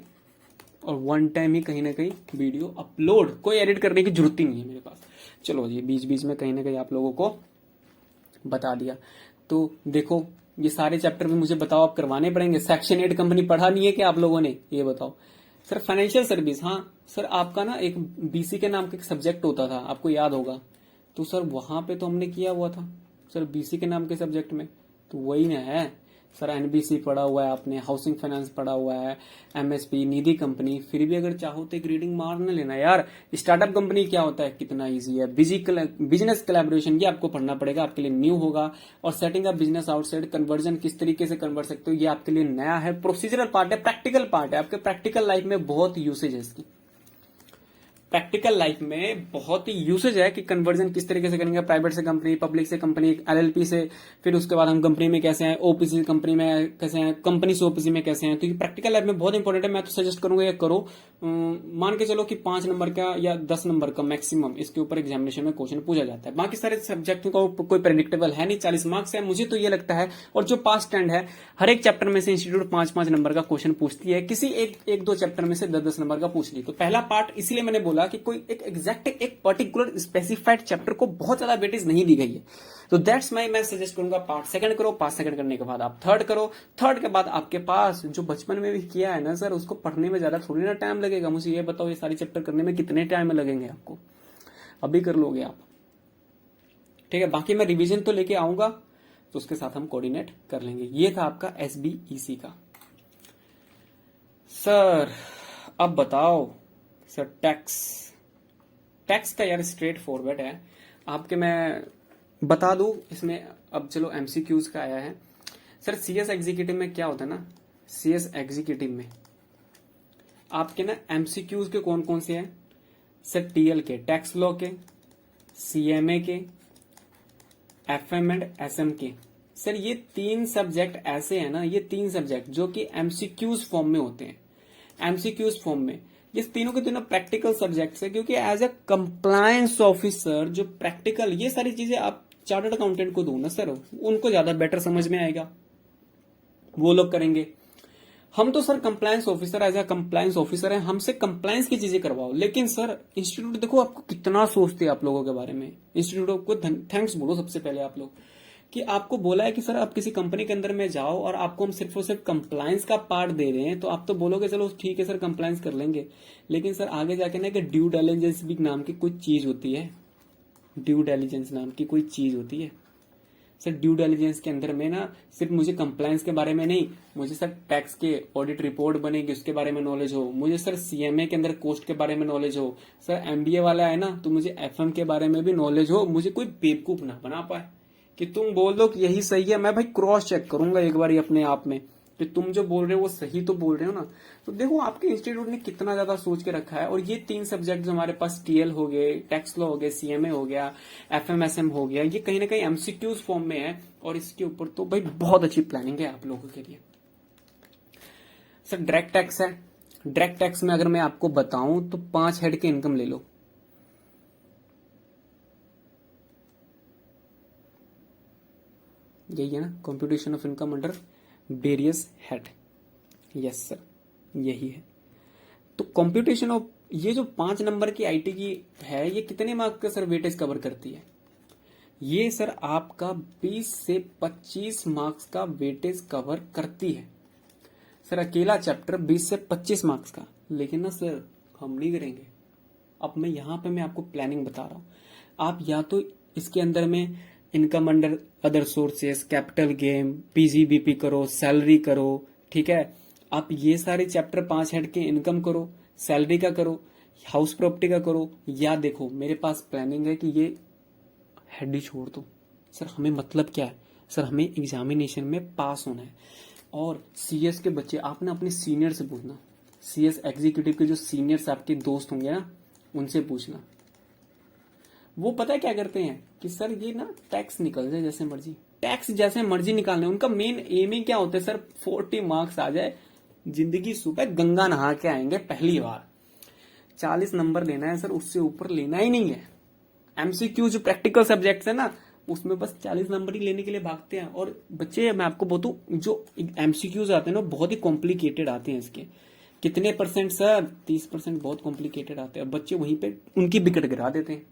और वन टाइम ही कहीं ना कहीं वीडियो अपलोड। कोई एडिट करने की जरूरत ही नहीं है मेरे पास। चलो जी, बीच बीच में कहीं ना कहीं आप लोगों को बता दिया। तो देखो ये सारे चैप्टर भी मुझे बताओ आप करवाने पड़ेंगे। सेक्शन 8 कंपनी पढ़ा नहीं है क्या आप लोगों ने, ये बताओ। सर फाइनेंशियल सर्विस, हाँ सर आपका ना एक बीसी के नाम का एक सब्जेक्ट होता था, आपको याद होगा। तो सर वहां पे तो हमने किया हुआ था सर बीसी के नाम के सब्जेक्ट में, तो वही ना है सर। एनबीसी पढ़ा हुआ है आपने, हाउसिंग फाइनेंस पढ़ा हुआ है, एमएसपी, निधि कंपनी। फिर भी अगर चाहो तो एक रीडिंग मार न लेना यार। स्टार्टअप कंपनी क्या होता है, कितना इजी है। बिजनेस कोलैबोरेशन, ये आपको पढ़ना पड़ेगा, आपके लिए न्यू होगा। और setting up business outside, conversion किस तरीके से कन्वर्ट सकते हो, ये आपके लिए नया है। प्रोसीजरल पार्ट है, प्रैक्टिकल पार्ट है, आपके प्रैक्टिकल लाइफ में बहुत यूसेज है इसकी। प्रैक्टिकल लाइफ में बहुत ही यूसेज है कि कन्वर्जन किस तरीके से करेंगे, प्राइवेट से कंपनी, पब्लिक से कंपनी, एलएलपी से, फिर उसके बाद हम कंपनी में कैसे हैं, ओपीसी कंपनी में कैसे हैं, कंपनी से ओपीसी में कैसे हैं। तो ये प्रैक्टिकल लाइफ में बहुत इंपॉर्टेंट है। मैं तो सजेस्ट करूंगा ये करो। मान के चलो कि 5 नंबर का या 10 नंबर का मैक्सिमम इसके ऊपर एग्जामिनेशन में क्वेश्चन पूछा जाता है। बाकी सारे सब्जेक्ट का कोई प्रेडिक्टेबल है नहीं, 40 मार्क्स है मुझे तो ये लगता है। और जो पास ट्रेंड है, हर एक चैप्टर में से इंस्टीट्यूट 5-5 नंबर का क्वेश्चन पूछती है, किसी एक दो चैप्टर में से 10-10 नंबर का पूछ ली। तो पहला पार्ट इसलिए मैंने बोला कि कोई एक एग्जैक्ट एक पर्टिकुलर स्पेसिफाइड चैप्टर को बहुत ज्यादा वेटेज नहीं दी गई है। तो दैट्स माई, मैं सजेस्ट करूंगा पार्ट सेकंड करो, पार्ट सेकंड करने के बाद आप थर्ड करो, थर्ड के बाद आपके पास जो बचपन में भी किया है ना सर, उसको पढ़ने में ज्यादा थोड़ी ना टाइम लगेगा। मुझे ये बताओ ये सारी चैप्टर करने में कितने टाइम लगेंगे आपको? अभी कर लोगे आप, ठीक है। बाकी मैं रिवीजन तो लेके आऊंगा, तो उसके साथ हम कोऑर्डिनेट कर लेंगे। ये था आपका एसबीईसी का। सर अब बताओ सर, टैक्स का यार स्ट्रेट फॉरवर्ड है आपके, मैं बता दूं इसमें। अब चलो एमसीक्यूज का आया है सर। सीएस एग्जीक्यूटिव में क्या होता है ना, सीएस एग्जीक्यूटिव में आपके ना एमसीक्यूज के कौन कौन से हैं सर? टीएल के, टैक्स लॉ के, सीएमए के, एफएम एंड एसएम के। सर ये 3 सब्जेक्ट ऐसे हैं ना, ये 3 सब्जेक्ट जो कि एमसीक्यूज फॉर्म में होते हैं, एमसीक्यूज फॉर्म में। ये तीनों के तीनों प्रैक्टिकल सब्जेक्ट्स है, क्योंकि एज ए कंप्लायंस ऑफिसर जो प्रैक्टिकल ये सारी चीजें आप चार्टर्ड अकाउंटेंट को दो ना सर, उनको ज्यादा बेटर समझ में आएगा, वो लोग करेंगे। हम तो sir compliance officer, as a compliance officer है, हमसे कंप्लायंस की चीजें करवाओ। लेकिन सर इंस्टीट्यूट देखो आपको कितना सोचते हैं आप लोगों के बारे में। इंस्टीट्यूट को थैंक्स बोलो सबसे पहले आप लोग, कि आपको बोला है कि सर आप किसी कंपनी के अंदर में जाओ और आपको हम सिर्फ और सिर्फ कंप्लायंस का पार्ट दे रहे हैं, तो आप तो बोलोगे चलो ठीक है सर कंप्लायंस कर लेंगे। लेकिन सर आगे जाके ना कि ड्यू डिलिजेंस भी नाम की कुछ चीज होती है, ड्यू डिलिजेंस नाम की कोई चीज होती है सर। ड्यू डिलिजेंस के अंदर में ना सिर्फ मुझे कंप्लायंस के बारे में नहीं, मुझे सर टैक्स के ऑडिट रिपोर्ट बनेगी उसके बारे में नॉलेज हो, मुझे सर सीएमए के अंदर कोस्ट के बारे में नॉलेज हो, सर एमबीए वाला है ना तो मुझे एफएम के बारे में भी नॉलेज हो। मुझे कोई बेवकूफ ना बना पाए कि तुम बोल दो कि यही सही है, मैं भाई क्रॉस चेक करूंगा एक बार अपने आप में कि तुम जो बोल रहे हो वो सही तो बोल रहे हो ना। तो देखो आपके इंस्टीट्यूट ने कितना ज्यादा सोच के रखा है। और ये 3 सब्जेक्ट जो हमारे पास टीएल हो गए, टैक्स लॉ हो गए, सीएमए हो गया, एफएमएसएम हो गया, ये कहीं ना कहीं एमसीक्यूज फॉर्म में है। और इसके ऊपर तो भाई बहुत अच्छी प्लानिंग है आप लोगों के लिए। सर डायरेक्ट टैक्स है, डायरेक्ट टैक्स में अगर मैं आपको बताऊं तो 5 हेड के इनकम ले लो। यही है ना, computation of income under various head. Yes sir, यही है। तो कंप्यूटेशन ऑफ ये जो 5 नंबर की आईटी की है, ये कितने मार्क्स का सर वेटेज कवर करती है? ये सर आपका 20 से 25 मार्क्स का वेटेज कवर करती है सर। अकेला चैप्टर 20 से 25 मार्क्स का। लेकिन ना सर हम नहीं करेंगे। अब मैं यहां पे मैं आपको प्लानिंग बता रहा हूं। आप या तो इसके अंदर में income under other sources, capital gain, PGBP करो, सैलरी करो, ठीक है। आप ये सारे चैप्टर 5 हेड के इनकम करो, सैलरी का करो, हाउस प्रॉपर्टी का करो, या देखो मेरे पास प्लानिंग है कि ये हेड ही छोड़ दो। सर हमें मतलब क्या है सर, हमें एग्जामिनेशन में पास होना है। और सीएस के बच्चे आपने अपने सीनियर से पूछना, सीएस एग्जीक्यूटिव के जो सीनियर्स आपके दोस्त होंगे ना उनसे पूछना। वो पता है क्या करते हैं कि सर ये ना टैक्स निकल जाए जैसे मर्जी, टैक्स जैसे मर्जी निकालने। उनका मेन एम ही क्या होता है सर, 40 मार्क्स आ जाए, जिंदगी सुबह गंगा नहा के आएंगे पहली बार। 40 नंबर लेना है सर, उससे ऊपर लेना ही नहीं है। एमसीक्यू जो प्रैक्टिकल सब्जेक्ट्स है ना उसमें बस 40 नंबर ही लेने के लिए भागते हैं। और बच्चे मैं आपको बताऊं, जो एमसीक्यूज आते हैं ना बहुत ही कॉम्प्लिकेटेड आते हैं। इसके कितने परसेंट सर, 30% बहुत कॉम्प्लिकेटेड आते हैं। बच्चे वहीं पे उनकी विकेट गिरा देते हैं।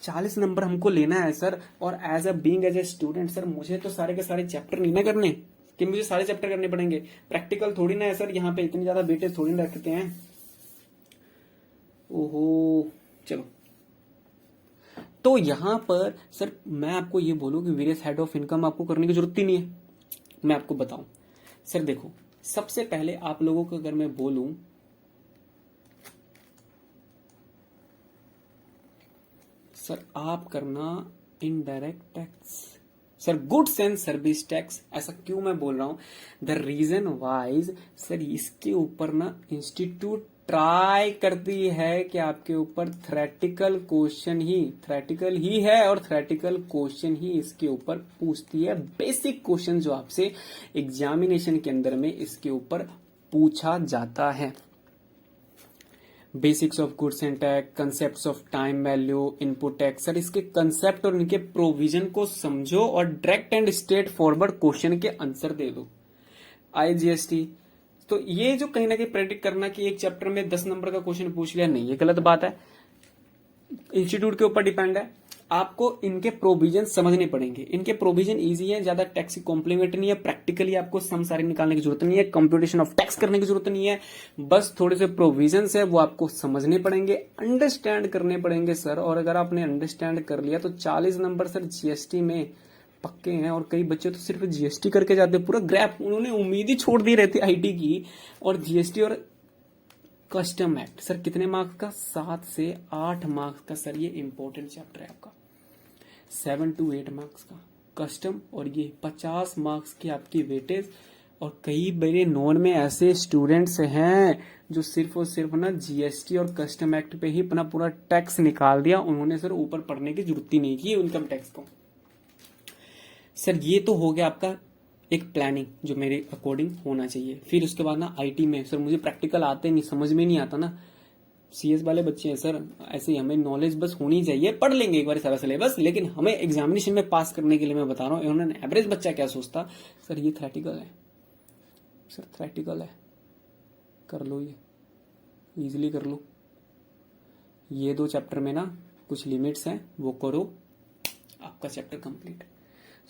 40 नंबर हमको लेना है सर। और एज ए स्टूडेंट सर मुझे तो सारे के सारे चैप्टर नहीं ना करने कि मुझे सारे चैप्टर करने पड़ेंगे। प्रैक्टिकल थोड़ी ना है सर, यहाँ पे इतनी ज्यादा वेटेज थोड़ी ना रखते हैं। ओहो चलो, तो यहां पर सर मैं आपको ये बोलूं कि वेरियस हेड ऑफ इनकम आपको करने की जरूरत ही नहीं है। मैं आपको बताऊं सर, देखो सबसे पहले आप लोगों को अगर मैं बोलूं, सर आप करना indirect tax, sir goods and service tax. ऐसा क्यों मैं बोल रहा हूं, द रीजन वाइज सर इसके ऊपर ना इंस्टीट्यूट ट्राई करती है कि आपके ऊपर थ्रेटिकल ही है और थ्रेटिकल क्वेश्चन ही इसके ऊपर पूछती है। बेसिक क्वेश्चन जो आपसे एग्जामिनेशन के अंदर में इसके ऊपर पूछा जाता है। Basics of goods and tax, concept of time value, input tax. Sir इसके कंसेप्ट और इनके प्रोविजन को समझो और direct and straight forward question के आंसर दे दो। आईजीएसटी, तो ये जो कहीं ना कहीं प्रेडिक्ट करना कि एक चैप्टर में 10 नंबर का क्वेश्चन पूछ लिया, नहीं, ये गलत बात है। इंस्टीट्यूट के ऊपर डिपेंड है। आपको इनके प्रोविजन समझने पड़ेंगे। इनके प्रोविजन इजी है, ज्यादा टैक्स कॉम्प्लीमेंट नहीं है। प्रैक्टिकली आपको सम सारे निकालने की जरूरत नहीं है, कंप्यूटेशन ऑफ टैक्स करने की जरूरत नहीं है। बस थोड़े से प्रोविजन है वो आपको समझने पड़ेंगे, अंडरस्टैंड करने पड़ेंगे सर। और अगर आपने अंडरस्टैंड कर लिया तो 40 नंबर सर जीएसटी में पक्के हैं। और कई बच्चे तो सिर्फ जीएसटी करके जाते हैं, पूरा ग्रैप उन्होंने उम्मीद ही छोड़ दी रहती आईटी की। और जीएसटी और कस्टम एक्ट सर कितने मार्क्स का, 7 से 8 मार्क्स का सर ये इंपॉर्टेंट चैप्टर है आपका, 7 to 8 मार्क्स का कस्टम। और ये 50 मार्क्स की आपकी वेटेज। और कई बड़े नॉन में ऐसे स्टूडेंट्स हैं जो सिर्फ और सिर्फ ना जीएसटी और कस्टम एक्ट पे ही अपना पूरा टैक्स निकाल दिया। उन्होंने सर ऊपर पढ़ने की जरूरत ही नहीं की इनकम टैक्स को। सर ये तो हो गया आपका एक प्लानिंग जो मेरे अकॉर्डिंग होना चाहिए। फिर उसके बाद ना आईटी में सर मुझे प्रैक्टिकल आते नहीं, समझ में नहीं आता ना। सीएस वाले बच्चे हैं सर, ऐसे ही हमें नॉलेज बस होनी चाहिए, पढ़ लेंगे एक बार सारा सिलेबस, लेकिन हमें एग्जामिनेशन में पास करने के लिए मैं बता रहा हूँ। इन्होंने एवरेज बच्चा क्या सोचता, सर ये थ्रेटिकल है, सर थ्रेटिकल है, कर लो, ये इजीली कर लो। ये 2 चैप्टर में ना कुछ लिमिट्स हैं, वो करो, आपका chapter complete.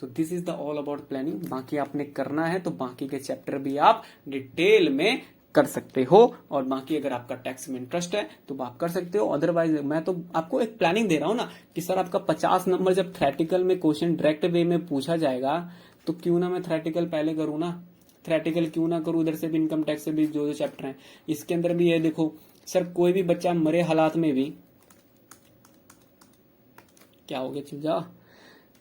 So this is the all about planning. बाकी आपने करना है तो बाकी के चैप्टर भी आप डिटेल में कर सकते हो। और बाकी अगर आपका टैक्स में इंटरेस्ट है तो आप कर सकते हो, अदरवाइज मैं तो आपको एक प्लानिंग दे रहा हूं ना कि सर आपका 50 नंबर जब थ्रेटिकल में क्वेश्चन डायरेक्ट वे में पूछा जाएगा तो क्यों ना मैं थ्रेटिकल पहले करूँ ना, थ्रेटिकल क्यों ना करूँ, इधर से भी इनकम टैक्स से भी जो चैप्टर है इसके अंदर भी ये देखो सर, कोई भी बच्चा मरे हालात में भी, क्या हो गया चीजा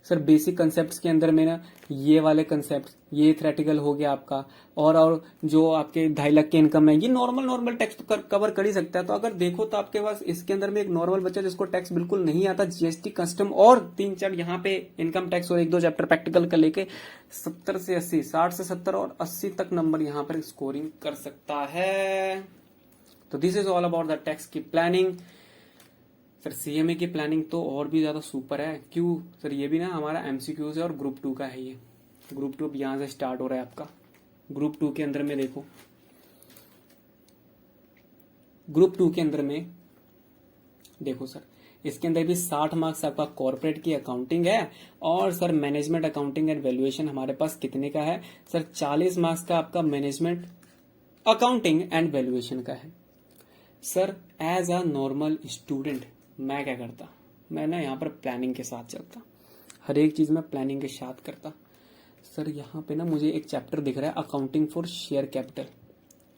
सर, बेसिक कंसेप्ट के अंदर में ना ये वाले कंसेप्ट, ये थ्रेटिकल हो गया आपका, और जो आपके 2.5 लाख के इनकम है ये नॉर्मल टैक्स तो कवर कर ही सकता है। तो अगर देखो तो आपके पास इसके अंदर में एक नॉर्मल बच्चा जिसको टैक्स बिल्कुल नहीं आता, जीएसटी कस्टम और 3-4 यहाँ पे इनकम टैक्स और 1-2 चैप्टर प्रैक्टिकल का लेके 70 से 80, 60 से 70 और 80 तक नंबर यहाँ पर स्कोरिंग कर सकता है। तो this is all about the tax की प्लानिंग। सर सीएमए की प्लानिंग तो और भी ज्यादा सुपर है। क्यों सर, ये भी ना हमारा एमसीक्यूज है और ग्रुप 2 का है। ये ग्रुप 2 अब यहां से स्टार्ट हो रहा है आपका। ग्रुप 2 के अंदर में देखो, ग्रुप 2 के अंदर में देखो सर, इसके अंदर भी 60 मार्क्स आपका कॉर्पोरेट की अकाउंटिंग है, और sir management accounting and valuation हमारे पास कितने का है सर, 40 मार्क्स का आपका मैनेजमेंट अकाउंटिंग एंड वैल्यूएशन का है। Sir as a normal student मैं क्या करता, मैं ना यहाँ पर प्लानिंग के साथ चलता, हर एक चीज में प्लानिंग के साथ करता। सर यहाँ पे ना मुझे एक चैप्टर दिख रहा है accounting for share capital.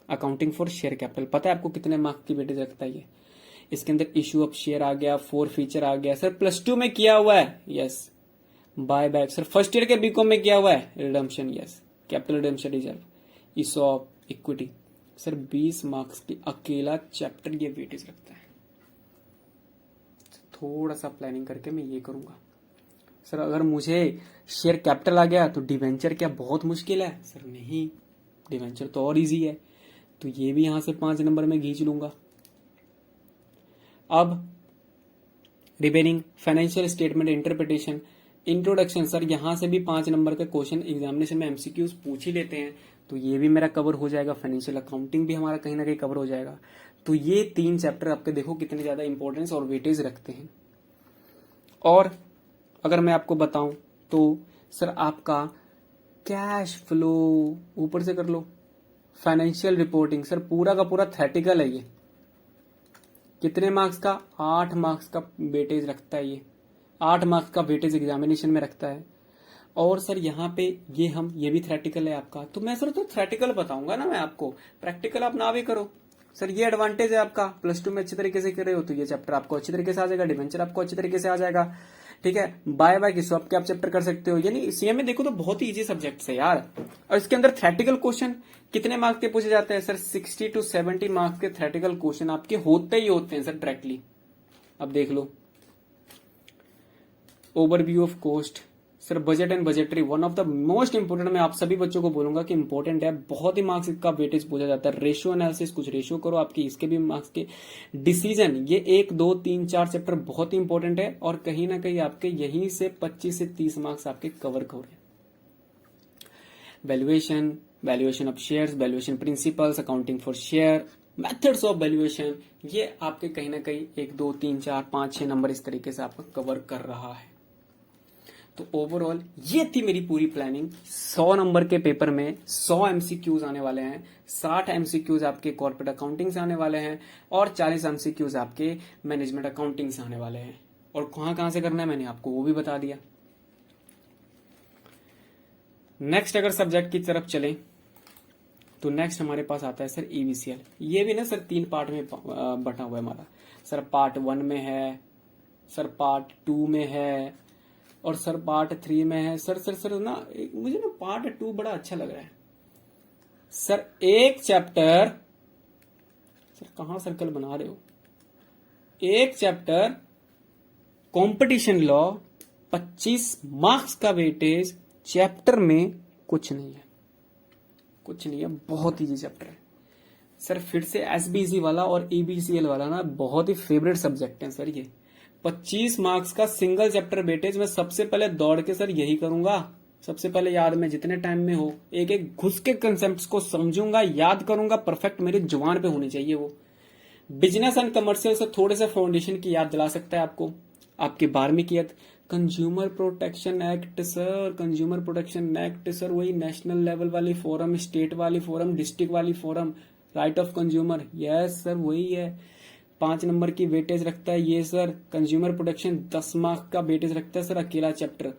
Accounting for share capital पता है आपको कितने मार्क्स की वेटेज रखता है ये? इसके अंदर इशू ऑफ शेयर आ गया, 4 फीचर आ गया। सर +2 में किया हुआ है, yes. Buy back sir first year के बीकॉम में किया हुआ है। Redemption, yes. Capital redemption reserve, ESOP, equity. Sir 20 marks की अकेला चैप्टर ये वेटेज रखता है। थोड़ा सा प्लानिंग करके मैं ये करूंगा। सर अगर मुझे शेयर कैपिटल आ गया तो डिवेंचर क्या बहुत मुश्किल है? सर नहीं, डिवेंचर तो और इजी है। तो ये भी यहां से 5 नंबर में खींच लूंगा। अब remaining financial statement interpretation, introduction, sir यहां से भी 5 नंबर का क्वेश्चन एग्जामिनेशन में एमसीक्यूज पूछ ही लेते हैं, तो ये भी मेरा कवर हो जाएगा। फाइनेंशियल अकाउंटिंग भी हमारा कहीं ना कहीं कवर हो जाएगा। तो ये 3 चैप्टर आपके देखो कितने ज्यादा इंपॉर्टेंस और वेटेज रखते हैं। और अगर मैं आपको बताऊं तो सर आपका कैश फ्लो ऊपर से कर लो, फाइनेंशियल रिपोर्टिंग सर पूरा का पूरा थ्रेटिकल है। ये कितने मार्क्स का? 8 मार्क्स का वेटेज रखता है। ये 8 मार्क्स का वेटेज एग्जामिनेशन में रखता है। और सर यहाँ पे ये भी थ्रेटिकल है आपका। तो मैं सर तो थ्रेटिकल बताऊंगा ना मैं आपको, प्रैक्टिकल आप ना भी करो। सर ये एडवांटेज है आपका, +2 में अच्छी तरीके से कर रहे हो तो ये चैप्टर आपको अच्छी तरीके से आ जाएगा, डिवेंचर आपको अच्छी तरीके से आ जाएगा, ठीक है। बाय बाय किसो आप क्या चैप्टर कर सकते हो। यानी सीएमए देखो तो बहुत ही इजी सब्जेक्ट है यार। और इसके अंदर थ्रेटिकल क्वेश्चन कितने मार्क्स के पूछे जाते हैं सर? 60 to 70 मार्क्स के थ्रेटिकल क्वेश्चन आपके होते ही होते हैं सर डायरेक्टली। अब देख लो, overview of cost, sir budget and budgetary one of the most important, मैं आप सभी बच्चों को बोलूंगा कि इंपॉर्टेंट है, बहुत ही मार्क्स का वेटेज पूछा जाता है। रेशियो एनालिसिस, कुछ रेशियो करो आपकी, इसके भी मार्क्स के। डिसीजन, ये 1, 2, 3, 4 चैप्टर बहुत ही इंपॉर्टेंट है, और कहीं ना कहीं आपके यहीं से 25 से 30 मार्क्स आपके कवर हो रहे हैं। Valuation, valuation of shares, valuation principles, accounting for share, methods of valuation, ये आपके कहीं ना कहीं 1, 2, 3, 4, 5, 6 नंबर इस तरीके से आपका कवर कर रहा है। तो ओवरऑल ये थी मेरी पूरी प्लानिंग। 100 नंबर के पेपर में 100 एमसीक्यूज आने वाले हैं, 60 एमसीक्यूज आपके कॉर्पोरेट अकाउंटिंग से आने वाले हैं, और 40 एमसीक्यूज आपके मैनेजमेंट अकाउंटिंग से आने वाले हैं। और कहां से करना है मैंने आपको वो भी बता दिया। नेक्स्ट अगर सब्जेक्ट की तरफ चले तो नेक्स्ट हमारे पास आता है सर ईवीसीएल। ये भी ना सर 3 पार्ट में बटा हुआ है हमारा। सर पार्ट 1 में है, सर पार्ट 2 में है, और सर पार्ट 3 में है। सर ना मुझे ना पार्ट 2 बड़ा अच्छा लग रहा है सर। एक चैप्टर, सर कहां सर्कल बना रहे हो, एक चैप्टर कंपटीशन लॉ, 25 मार्क्स का वेटेज, चैप्टर में कुछ नहीं है, कुछ नहीं है, बहुत इजी चैप्टर है सर। फिर से एसबीसी वाला और ईबीसीएल वाला ना बहुत ही फेवरेट सब्जेक्ट है सर। ये 25 मार्क्स का सिंगल चैप्टर वेटेज, मैं सबसे पहले दौड़ के सर यही करूंगा। सबसे पहले याद में जितने टाइम में हो एक एक घुस के कंसेप्ट को समझूंगा, याद करूंगा, परफेक्ट मेरी जुबान पे होनी चाहिए वो। बिजनेस एंड कमर्शियल से थोड़े से फाउंडेशन की याद दिला सकता है आपको, आपके 12वीं की याद। Consumer protection act sir, consumer protection act sir, वही नेशनल लेवल वाली फोरम, स्टेट वाली फोरम, डिस्ट्रिक्ट वाली forum, right of consumer, yes sir वही है। 5 नंबर की वेटेज रखता है ये सर। कंज्यूमर प्रोटेक्शन 10 मार्क्स का वेटेज रखता है सर अकेला चैप्टर।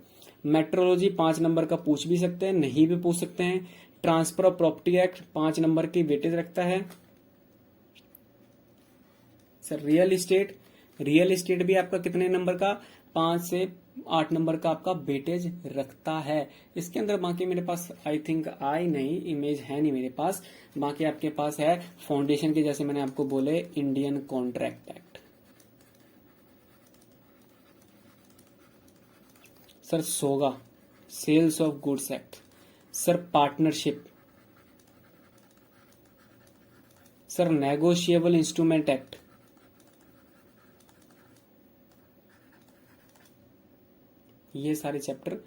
मेट्रोलॉजी 5 नंबर का पूछ भी सकते हैं, नहीं भी पूछ सकते हैं। Transfer of property act 5 number की वेटेज रखता है सर। रियल इस्टेट भी आपका कितने नंबर का, 5 से 8 नंबर का आपका वेटेज रखता है। इसके अंदर बाकी मेरे पास आई थिंक नहीं, इमेज है नहीं मेरे पास। बाकी आपके पास है फाउंडेशन के, जैसे मैंने आपको बोले इंडियन कॉन्ट्रैक्ट एक्ट सर। सोगा sales of goods act sir. Partnership sir. Negotiable instrument act, ये सारे चैप्टर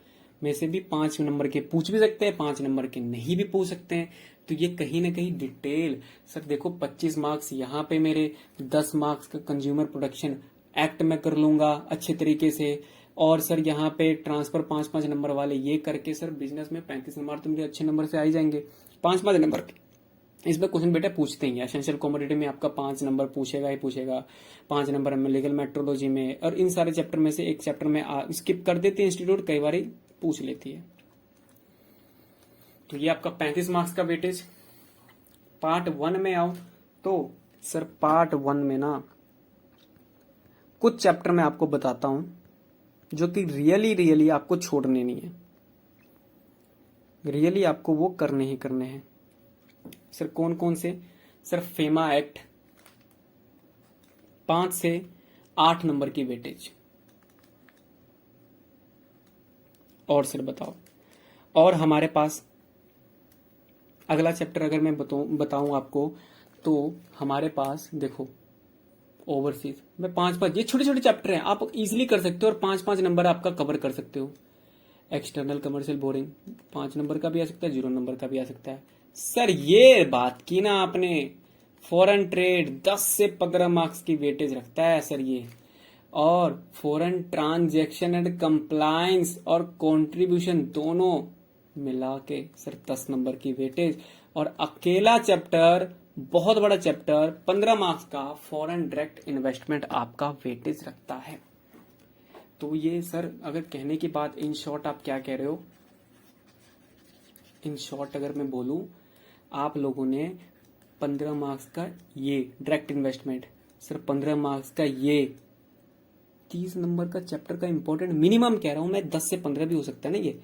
में से भी 5 नंबर के पूछ भी सकते हैं, 5 नंबर के नहीं भी पूछ सकते हैं। तो ये कहीं ना कहीं डिटेल सर देखो 25 मार्क्स यहाँ पे मेरे, 10 मार्क्स का कंज्यूमर प्रोटेक्शन एक्ट में कर लूंगा अच्छे तरीके से। और सर यहाँ पे ट्रांसफर 5-5 नंबर वाले ये करके सर बिजनेस में 35 नंबर तो मेरे अच्छे नंबर से आ ही जाएंगे। 5-5 नंबर के इसमें क्वेश्चन बेटा पूछते ही हैं। एसेंशियल कमोडिटी में आपका 5 नंबर पूछेगा ही पूछेगा, 5 नंबर में लीगल मेट्रोलॉजी में, और इन सारे चैप्टर में से एक चैप्टर में स्किप कर देती है इंस्टीट्यूट, कई बार पूछ लेती है। तो ये आपका 35 मार्क्स का वेटेज। पार्ट 1 में आओ तो सर पार्ट 1 में ना कुछ चैप्टर मैं आपको बताता हूं जो कि रियली आपको छोड़ने नहीं है, रियली आपको वो करने ही करने हैं सर। कौन कौन से सर? फेमा एक्ट 5 से 8 नंबर की वेटेज। और सर बताओ, और हमारे पास अगला चैप्टर अगर मैं बताऊं आपको तो हमारे पास देखो ओवरसीज में 5-5, ये छोटे छोटे चैप्टर हैं, आप इजीली कर सकते हो और 5-5 नंबर आपका कवर कर सकते हो। एक्सटर्नल कमर्शियल बोरिंग 5 नंबर का भी आ सकता है, 0 नंबर का भी आ सकता है सर। ये बात की ना आपने, फॉरेन ट्रेड 10 से 15 मार्क्स की वेटेज रखता है सर ये। और फॉरेन ट्रांजैक्शन एंड कंप्लायंस और कंट्रीब्यूशन दोनों मिला के सर 10 नंबर की वेटेज। और अकेला चैप्टर, बहुत बड़ा चैप्टर 15 मार्क्स का फॉरेन डायरेक्ट इन्वेस्टमेंट आपका वेटेज रखता है। तो ये सर अगर कहने की बात इन शॉर्ट आप क्या कह रहे हो, इन शॉर्ट अगर मैं बोलूं, आप लोगों ने 15 मार्क्स का ये डायरेक्ट इन्वेस्टमेंट सर, 15 मार्क्स का ये 30 नंबर का चैप्टर का इंपॉर्टेंट मिनिमम कह रहा हूं मैं, 10 से 15 भी हो सकता है ना, ये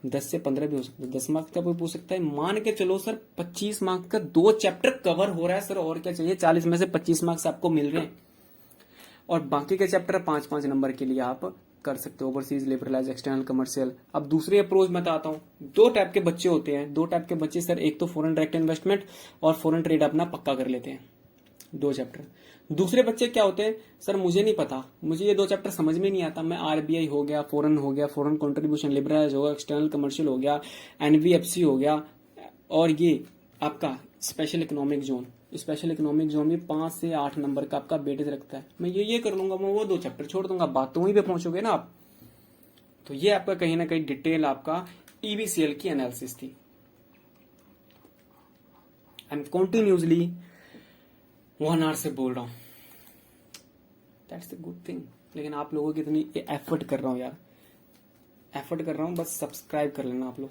10 से 15 भी हो सकता है, 10 मार्क्स का भी पूछ सकता है। मान के चलो सर 25 मार्क्स का 2 चैप्टर कवर हो रहा है सर, और क्या चाहिए? 40 में से 25 मार्क्स आपको मिल रहे हैं और बाकी के चैप्टर 5-5 नंबर के लिए आप कर सकते हो। Overseas, liberalise, external commercial. अब दूसरी अप्रोच मैं बताता हूँ। 2 टाइप के बच्चे होते हैं, 2 टाइप के बच्चे सर, एक तो फॉरेन डायरेक्ट इन्वेस्टमेंट और फॉरेन ट्रेड अपना पक्का कर लेते हैं 2 चैप्टर। दूसरे बच्चे क्या होते हैं सर, मुझे नहीं पता, मुझे ये 2 चैप्टर समझ में नहीं आता, मैं आरबीआई हो गया, फॉरेन कंट्रीब्यूशन, लिबरलाइज हो गया, एक्सटर्नल कमर्शियल हो गया, एनवीएफसी हो गया, और ये आपका special economic zone. Special economic zone भी 5 से 8 नंबर का आपका वेटेज रखता है। मैं ये कर लूंगा, मैं वो 2 चैप्टर छोड़ दूंगा, बात तो वहीं पे पहुंचोगे ना आप। तो ये आपका कहीं ना कहीं डिटेल आपका ईबीसीएल की एनालिसिस थी। आई एम कंटिन्यूसली 1 आवर से बोल रहा हूं, दैट्स अ गुड थिंग। लेकिन आप लोगों की इतनी एफर्ट कर रहा हूं यार, एफर्ट कर रहा हूं, बस सब्सक्राइब कर लेना आप लोग,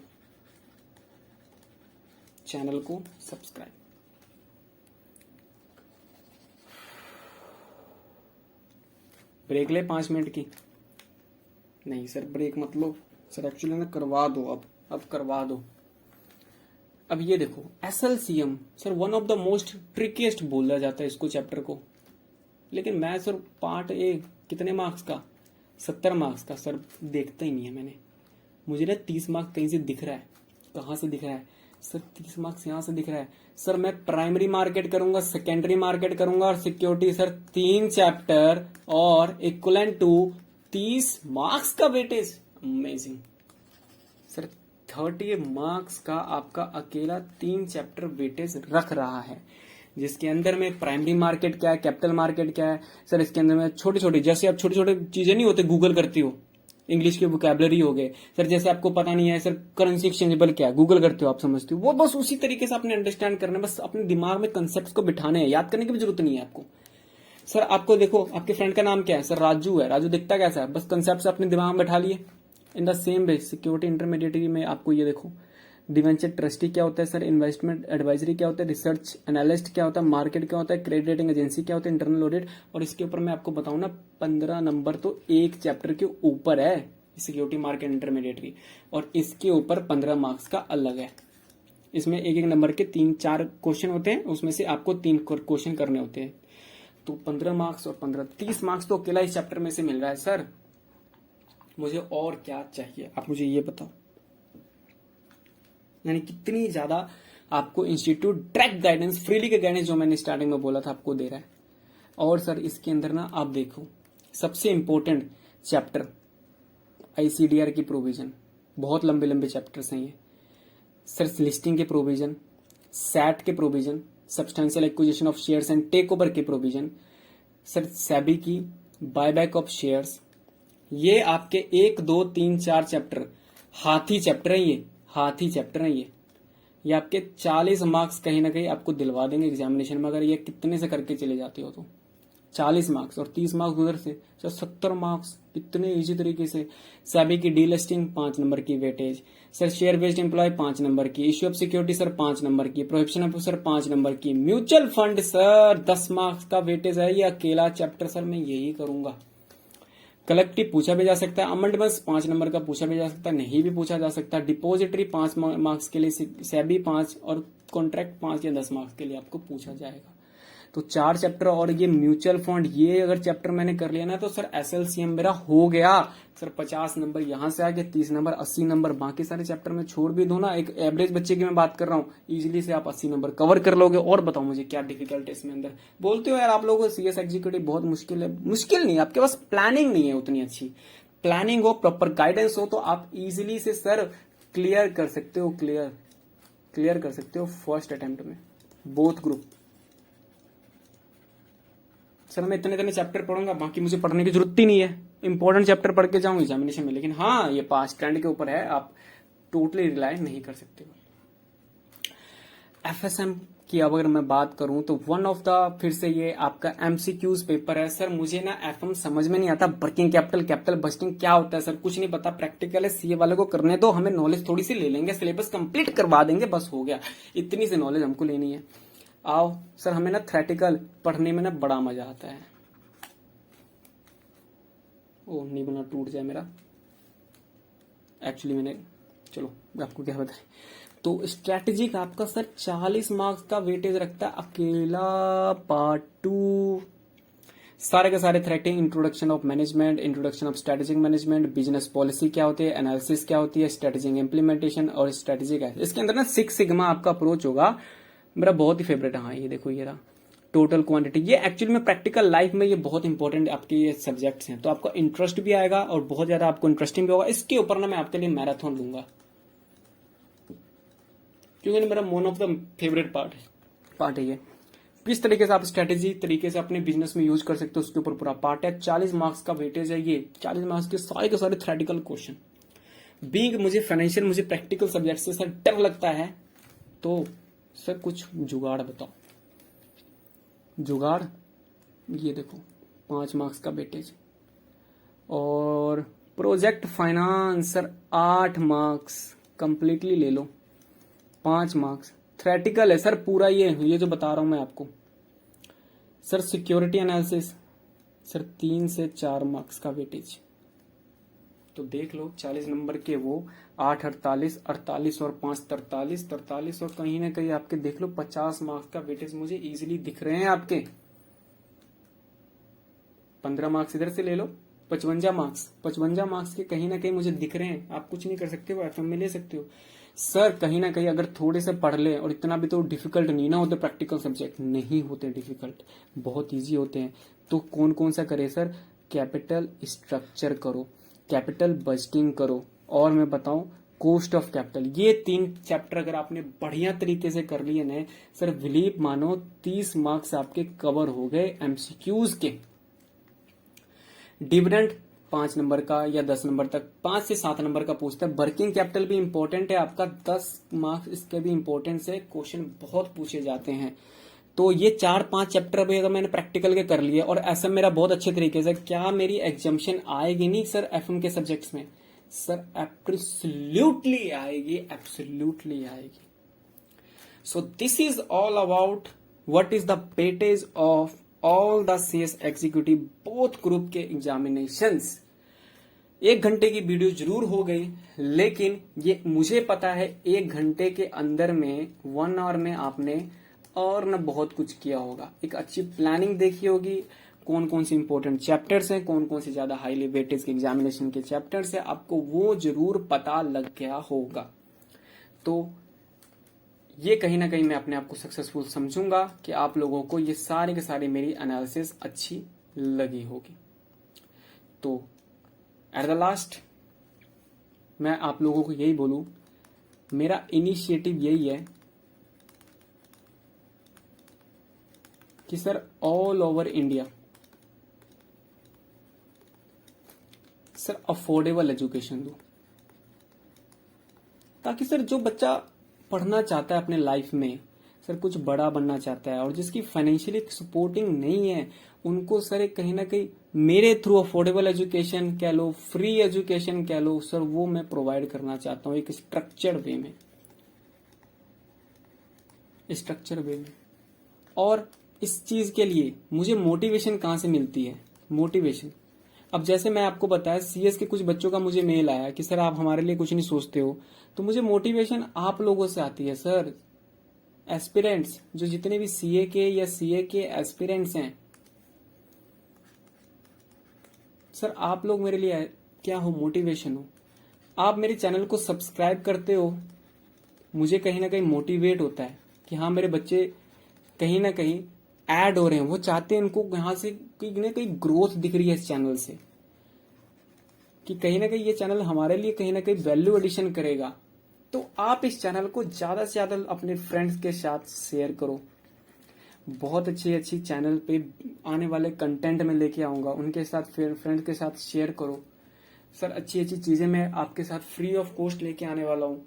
चैनल को सब्सक्राइब। ब्रेक ले 5 मिनट की? नहीं सर ब्रेक मत लो सर, एक्चुअली ना करवा दो, अब करवा दो। अब ये देखो SLCM sir, one of the most trickiest बोला जाता है इसको चैप्टर को, लेकिन मैं सर पार्ट ए कितने मार्क्स का, 70 मार्क्स का सर, देखता ही नहीं है मैंने। मुझे ना 30 मार्क्स कहीं से दिख रहा है, कहाँ से दिख रहा है सर? 30 मार्क्स यहाँ से दिख रहा है सर। मैं प्राइमरी मार्केट करूंगा, सेकेंडरी मार्केट करूंगा और सिक्योरिटी सर, 3 चैप्टर और इक्वलेंट टू 30 मार्क्स का वेटेज। अमेजिंग सर, 30 मार्क्स का आपका अकेला 3 चैप्टर वेटेज रख रहा है, जिसके अंदर में प्राइमरी मार्केट क्या है, कैपिटल मार्केट क्या है सर, इसके अंदर में छोटे छोटे, जैसे आप छोटे छोटे चीजें नहीं होते गूगल करती हो, इंग्लिश के वोकैबुलरी हो गए सर, जैसे आपको पता नहीं है सर करेंसी एक्सचेंजेबल क्या है, गूगल करते हो आप समझते हो, वो बस उसी तरीके से आपने अंडरस्टैंड करना है, बस अपने दिमाग में कंसेप्ट को बिठाने हैं, याद करने की भी जरूरत नहीं है आपको। सर आपको देखो आपके फ्रेंड का नाम क्या है सर, राजू है, राजू दिखता कैसा है, बस कंसेप्ट अपने दिमाग में बैठा लिए। In the same way security intermediary में आपको ये देखो, डिवेंचर ट्रस्टी क्या होता है सर, इन्वेस्टमेंट एडवाइजरी क्या होता है, रिसर्च एनालिस्ट क्या होता है, मार्केट क्या होता है, क्रेडिट रेटिंग एजेंसी क्या होता है, इंटरनल ऑडिट। और इसके ऊपर मैं आपको बताऊं ना, 15 नंबर तो एक चैप्टर के ऊपर है सिक्योरिटी मार्केट इंटरमीडिएटरी, और इसके ऊपर 15 मार्क्स का अलग है। इसमें एक एक नंबर के 3-4 क्वेश्चन होते हैं, उसमें से आपको 3 क्वेश्चन करने होते हैं। तो 15 मार्क्स और 15 30 मार्क्स तो अकेला इस चैप्टर में से मिल रहा है सर, मुझे और क्या चाहिए आप मुझे ये बताओ। यानी कितनी ज्यादा आपको इंस्टीट्यूट डायरेक्ट गाइडेंस, फ्रीली का गाइडेंस जो मैंने स्टार्टिंग में बोला था आपको दे रहा है। और सर इसके अंदर ना आप देखो सबसे इंपॉर्टेंट चैप्टर आईसीडीआर की प्रोविजन, बहुत लंबे लंबे चैप्टर्स हैं ये सर, लिस्टिंग के प्रोविजन, सैट के provision, substantial acquisition of shares and take over के प्रोविजन, सर सेबी की बायबैक ऑफ शेयर्स, ये आपके 1 2 3 4 चैप्टर हाथी चैप्टर है, ये हाथी चैप्टर है ये आपके 40 मार्क्स कहीं ना कहीं आपको दिलवा देंगे एग्जामिनेशन में, अगर ये कितने से करके चले जाते हो तो 40 मार्क्स और 30 मार्क्स उधर से, सर 70 मार्क्स कितने इजी तरीके से। सेबी की डी लिस्टिंग 5 नंबर की weightage, sir share based employ 5 number की, issue of security sir 5 number की, प्रोहिबिशन ऑफ सर 5 नंबर की, म्यूचुअल फंड सर 10 मार्क्स का वेटेज है, ये अकेला चैप्टर सर मैं यही करूंगा। कलेक्टिव पूछा भी जा सकता है, अमेंडमेंट्स 5 नंबर का पूछा भी जा सकता है, नहीं भी पूछा जा सकता। डिपोजिटरी 5 मार्क्स के लिए, सेबी 5 और कॉन्ट्रैक्ट 5 या 10 मार्क्स के लिए आपको पूछा जाएगा। तो 4 चैप्टर और ये म्यूचुअल फंड, ये अगर चैप्टर मैंने कर लिया ना तो सर एसएलसीएम मेरा हो गया सर। 50 नंबर यहां से आगे, 30 नंबर, 80 नंबर, बाकी सारे चैप्टर में छोड़ भी दो ना, एक एवरेज बच्चे की मैं बात कर रहा हूँ, इजीली से आप 80 नंबर कवर कर लोगे। और बताओ मुझे क्या डिफिकल्ट है इसमें अंदर। बोलते हो यार आप लोगों को सीएस एग्जीक्यूटिव बहुत मुश्किल है, मुश्किल नहीं, आपके पास प्लानिंग नहीं है उतनी अच्छी। प्लानिंग हो, प्रॉपर गाइडेंस हो तो आप इजिली से सर क्लियर कर सकते हो, क्लियर कर सकते हो फर्स्ट अटेम्प्ट में बोथ ग्रुप। सर मैं इतने चैप्टर पढ़ूंगा, बाकी मुझे पढ़ने की जरूरत ही नहीं है, इंपॉर्टेंट चैप्टर पढ़ के जाऊं एग्जामिनेशन में। लेकिन हाँ ये पास ट्रेंड के ऊपर है, आप टोटली रिलाय नहीं कर सकते हो। एफएसएम की अगर मैं बात करूं तो वन ऑफ द, फिर से ये आपका एमसीक्यूज पेपर है सर। मुझे ना एफएम समझ में नहीं आता, वर्किंग कैपिटल, कैपिटल बस्टिंग क्या होता है सर, कुछ नहीं पता। प्रैक्टिकल है, सीए वाले को करने दो, हमें नॉलेज थोड़ी सी ले लेंगे, सिलेबस कंप्लीट करवा देंगे, बस हो गया, इतनी सी नॉलेज हमको लेनी है। आओ सर, हमें ना थ्रेटिकल पढ़ने में ना बड़ा मजा आता है। ओ नहीं बना, टूट जाए मेरा, एक्चुअली मैंने, चलो आपको क्या बताएं। तो स्ट्रेटेजी का आपका सर 40 मार्क्स का वेटेज रखता है अकेला पार्ट 2, सारे के सारे threatening, introduction of management, introduction of strategic management, business policy क्या होती है, एनालिसिस क्या होती है, स्ट्रेटेजिक इंप्लीमेंटेशन और स्ट्रेटेजिक। इसके अंदर ना 6 सिग्मा आपका अप्रोच होगा, मेरा बहुत ही फेवरेट है। हाँ ये देखो ये रहा टोटल क्वांटिटी, ये एक्चुअली में प्रैक्टिकल लाइफ में ये बहुत इंपॉर्टेंट आपके ये सब्जेक्ट्स हैं, तो आपका इंटरेस्ट भी आएगा और बहुत ज्यादा आपको इंटरेस्टिंग भी होगा। इसके ऊपर ना मैं आपके लिए मैराथन लूंगा, क्योंकि मेरा one of the favourite part है ये। किस तरीके से आप स्ट्रेटेजी तरीके से अपने बिजनेस में यूज कर सकते हो, उसके ऊपर पूरा पार्ट है। 40 मार्क्स का वेटेज है ये, 40 मार्क्स के सारे थ्रेटिकल क्वेश्चन। बीइंग मुझे फाइनेंशियल, मुझे प्रैक्टिकल सब्जेक्ट से सर डर लगता है, तो सर कुछ जुगाड़ बताओ। जुगाड़ ये देखो 5 मार्क्स का वेटेज, और project finance sir 8 marks completely ले लो, 5 मार्क्स। थ्रेटिकल है सर पूरा, ये जो बता रहा हूं मैं आपको। सर सिक्योरिटी एनालिसिस सर 3 से 4 मार्क्स का वेटेज, तो देख लो 40 नंबर के वो 8 48 48 और 5 43 43 और कहीं ना कहीं आपके देख लो 50 मार्क्स का वेटेज मुझे इजीली दिख रहे हैं आपके। 15 मार्क्स इधर से ले लो, 55 मार्क्स के कहीं ना कहीं मुझे दिख रहे हैं। आप कुछ नहीं कर सकते हो, एफएम में ले सकते हो सर। कहीं ना कहीं अगर थोड़े से पढ़ ले, और इतना भी तो डिफिकल्ट नहीं ना होते, प्रैक्टिकल सब्जेक्ट नहीं होते डिफिकल्ट, बहुत इजी होते हैं। तो कौन कौन सा करे सर, कैपिटल स्ट्रक्चर करो, कैपिटल बजटिंग करो, और मैं बताऊं कॉस्ट ऑफ कैपिटल। ये 3 चैप्टर अगर आपने बढ़िया तरीके से कर लिए ना सर, बिलीव मानो 30 मार्क्स आपके कवर हो गए एमसीक्यूज के। डिविडेंड 5 नंबर का या 10 नंबर तक, 5 से 7 नंबर का पूछता है। वर्किंग कैपिटल भी इंपॉर्टेंट है आपका, 10 मार्क्स इसके भी इंपॉर्टेंट है, क्वेश्चन बहुत पूछे जाते हैं। तो ये 4-5 चैप्टर अभी अगर मैंने प्रैक्टिकल के कर लिए और एसएम मेरा बहुत अच्छे तरीके से, क्या मेरी एग्जामिशन आएगी नहीं सर एफएम के सब्जेक्ट्स में? सर एब्सोल्युटली आएगी, एब्सोल्युटली आएगी। So this is all about what is the weightage of all the CS executive both group के examinations। 1 घंटे की वीडियो जरूर हो गई, लेकिन ये मुझे पता है 1 घंटे के अंदर में 1 आवर में आपने और न बहुत कुछ किया होगा। एक अच्छी प्लानिंग देखी होगी, कौन कौन से इंपॉर्टेंट चैप्टर्स हैं, कौन कौन से ज्यादा हाईली वेटेज के एग्जामिनेशन के चैप्टर्स हैं, आपको वो जरूर पता लग गया होगा। तो ये कहीं ना कहीं मैं अपने आप को सक्सेसफुल समझूंगा कि आप लोगों को ये सारी की सारी मेरी एनालिसिस अच्छी लगी होगी। तो एट द लास्ट मैं आप लोगों को यही बोलूं, मेरा इनिशिएटिव यही है कि sir all over India sir affordable education दो, ताकि सर जो बच्चा पढ़ना चाहता है अपने लाइफ में, सर कुछ बड़ा बनना चाहता है और जिसकी फाइनेंशियली सपोर्टिंग नहीं है, उनको सर कहीं ना कहीं मेरे थ्रू अफोर्डेबल एजुकेशन कह लो, फ्री एजुकेशन कह लो, सर वो मैं प्रोवाइड करना चाहता हूं एक स्ट्रक्चर्ड वे में, स्ट्रक्चर वे में। और इस चीज के लिए मुझे मोटिवेशन कहां से मिलती है? मोटिवेशन, अब जैसे मैं आपको बताया सीएस के कुछ बच्चों का मुझे मेल आया कि सर आप हमारे लिए कुछ नहीं सोचते हो, तो मुझे मोटिवेशन आप लोगों से आती है। सर एस्पिरेंट्स, जो जितने भी सीए के या सीए के एस्पिरेंट्स हैं, सर आप लोग मेरे लिए क्या हो? मोटिवेशन हो। आप मेरे चैनल को सब्सक्राइब करते हो, मुझे कहीं ना कहीं मोटिवेट होता है कि हाँ मेरे बच्चे कहीं ना कहीं ऐड हो रहे हैं, वो चाहते हैं उनको यहां से कहीं ना कहीं ग्रोथ दिख रही है इस चैनल से, कि कहीं ना कहीं ये चैनल हमारे लिए कहीं ना कहीं वैल्यू एडिशन करेगा। तो आप इस चैनल को ज्यादा से ज्यादा अपने फ्रेंड्स के साथ शेयर करो। बहुत अच्छी अच्छी चैनल पे आने वाले कंटेंट में लेके आऊंगा, उनके साथ फिर फ्रेंड्स के साथ शेयर करो। सर अच्छी अच्छी चीजें मैं आपके साथ फ्री ऑफ कॉस्ट लेके आने वाला हूं,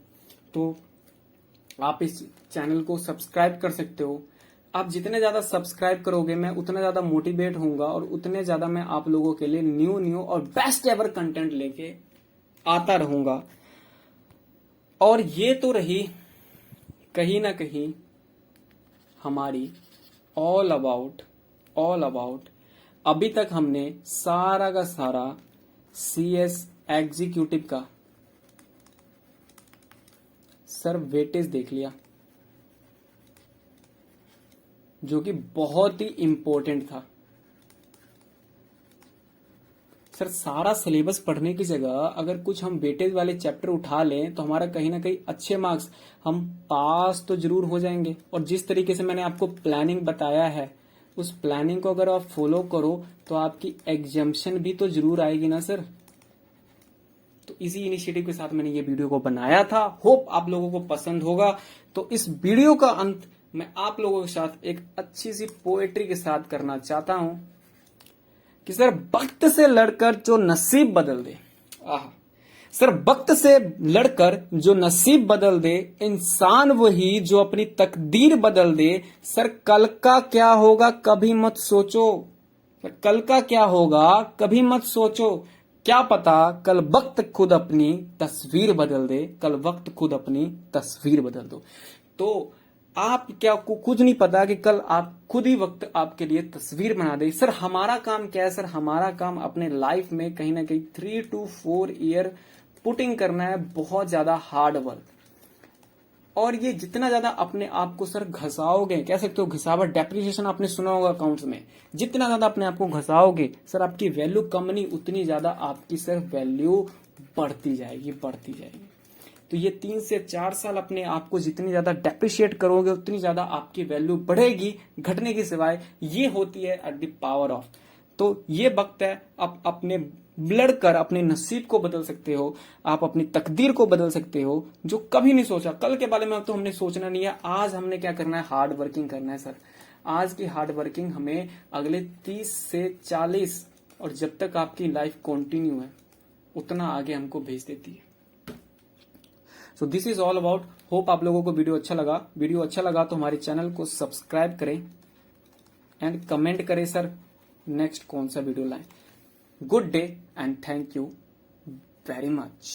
तो आप इस चैनल को सब्सक्राइब कर सकते हो। आप जितने ज्यादा सब्सक्राइब करोगे मैं उतना ज्यादा मोटिवेट होऊंगा और उतने ज्यादा मैं आप लोगों के लिए न्यू और बेस्ट एवर कंटेंट लेके आता रहूंगा। और ये तो रही कहीं ना कहीं हमारी ऑल अबाउट अभी तक हमने सारा का सारा सीएस एग्जीक्यूटिव का सर वेटेज देख लिया, जो कि बहुत ही इंपॉर्टेंट था। सर सारा सिलेबस पढ़ने की जगह अगर कुछ हम वेटेज वाले चैप्टर उठा लें तो हमारा कहीं ना कहीं अच्छे मार्क्स, हम पास तो जरूर हो जाएंगे। और जिस तरीके से मैंने आपको प्लानिंग बताया है, उस प्लानिंग को अगर आप फॉलो करो तो आपकी एग्जाम्शन भी तो जरूर आएगी ना सर। तो इसी इनिशिएटिव के साथ मैंने ये वीडियो को बनाया था, होप आप लोगों को पसंद होगा। तो इस वीडियो का अंत मैं आप लोगों के साथ एक अच्छी सी पोएट्री के साथ करना चाहता हूं कि सर वक्त से लड़कर जो नसीब बदल दे, सर वक्त से लड़कर जो नसीब बदल दे, इंसान वही जो अपनी तकदीर बदल दे। सर कल का क्या होगा कभी मत सोचो, कल का क्या होगा कभी मत सोचो, क्या पता कल वक्त खुद अपनी तस्वीर बदल दे, कल वक्त खुद अपनी तस्वीर बदल दो। तो आप क्या को खुद नहीं पता कि कल आप खुद ही वक्त आपके लिए तस्वीर बना दे। सर हमारा काम क्या है? सर हमारा काम अपने लाइफ में कहीं ना कहीं 3 to 4 ईयर पुटिंग करना है, बहुत ज्यादा हार्ड वर्क। और ये जितना ज्यादा अपने आप को सर घसाओगे, कह सकते हो घिसावट, डेप्रिसिएशन आपने सुना होगा अकाउंट्स में, जितना ज्यादा अपने आप को घसाओगे सर आपकी वैल्यू कम नहीं, उतनी ज्यादा आपकी सर वैल्यू बढ़ती जाएगी। तो ये 3 से 4 साल अपने आप को जितनी ज्यादा डेप्रिशिएट करोगे उतनी ज्यादा आपकी वैल्यू बढ़ेगी, घटने की सिवाय। ये होती है एट द पावर ऑफ। तो ये वक्त है, आप अपने लड़कर अपने नसीब को बदल सकते हो, आप अपनी तकदीर को बदल सकते हो, जो कभी नहीं सोचा। कल के बारे में अब तो हमने सोचना नहीं है, आज हमने क्या करना है? हार्ड वर्किंग करना है सर। आज की हार्ड वर्किंग हमें अगले 30 से 40 और जब तक आपकी लाइफ कंटिन्यू है उतना आगे हमको भेज देती है। So this is all about. Hope आप लोगों को वीडियो अच्छा लगा तो हमारे चैनल को सब्सक्राइब करें एंड कमेंट करें सर नेक्स्ट कौन सा वीडियो लाएं। Good day and thank you very much.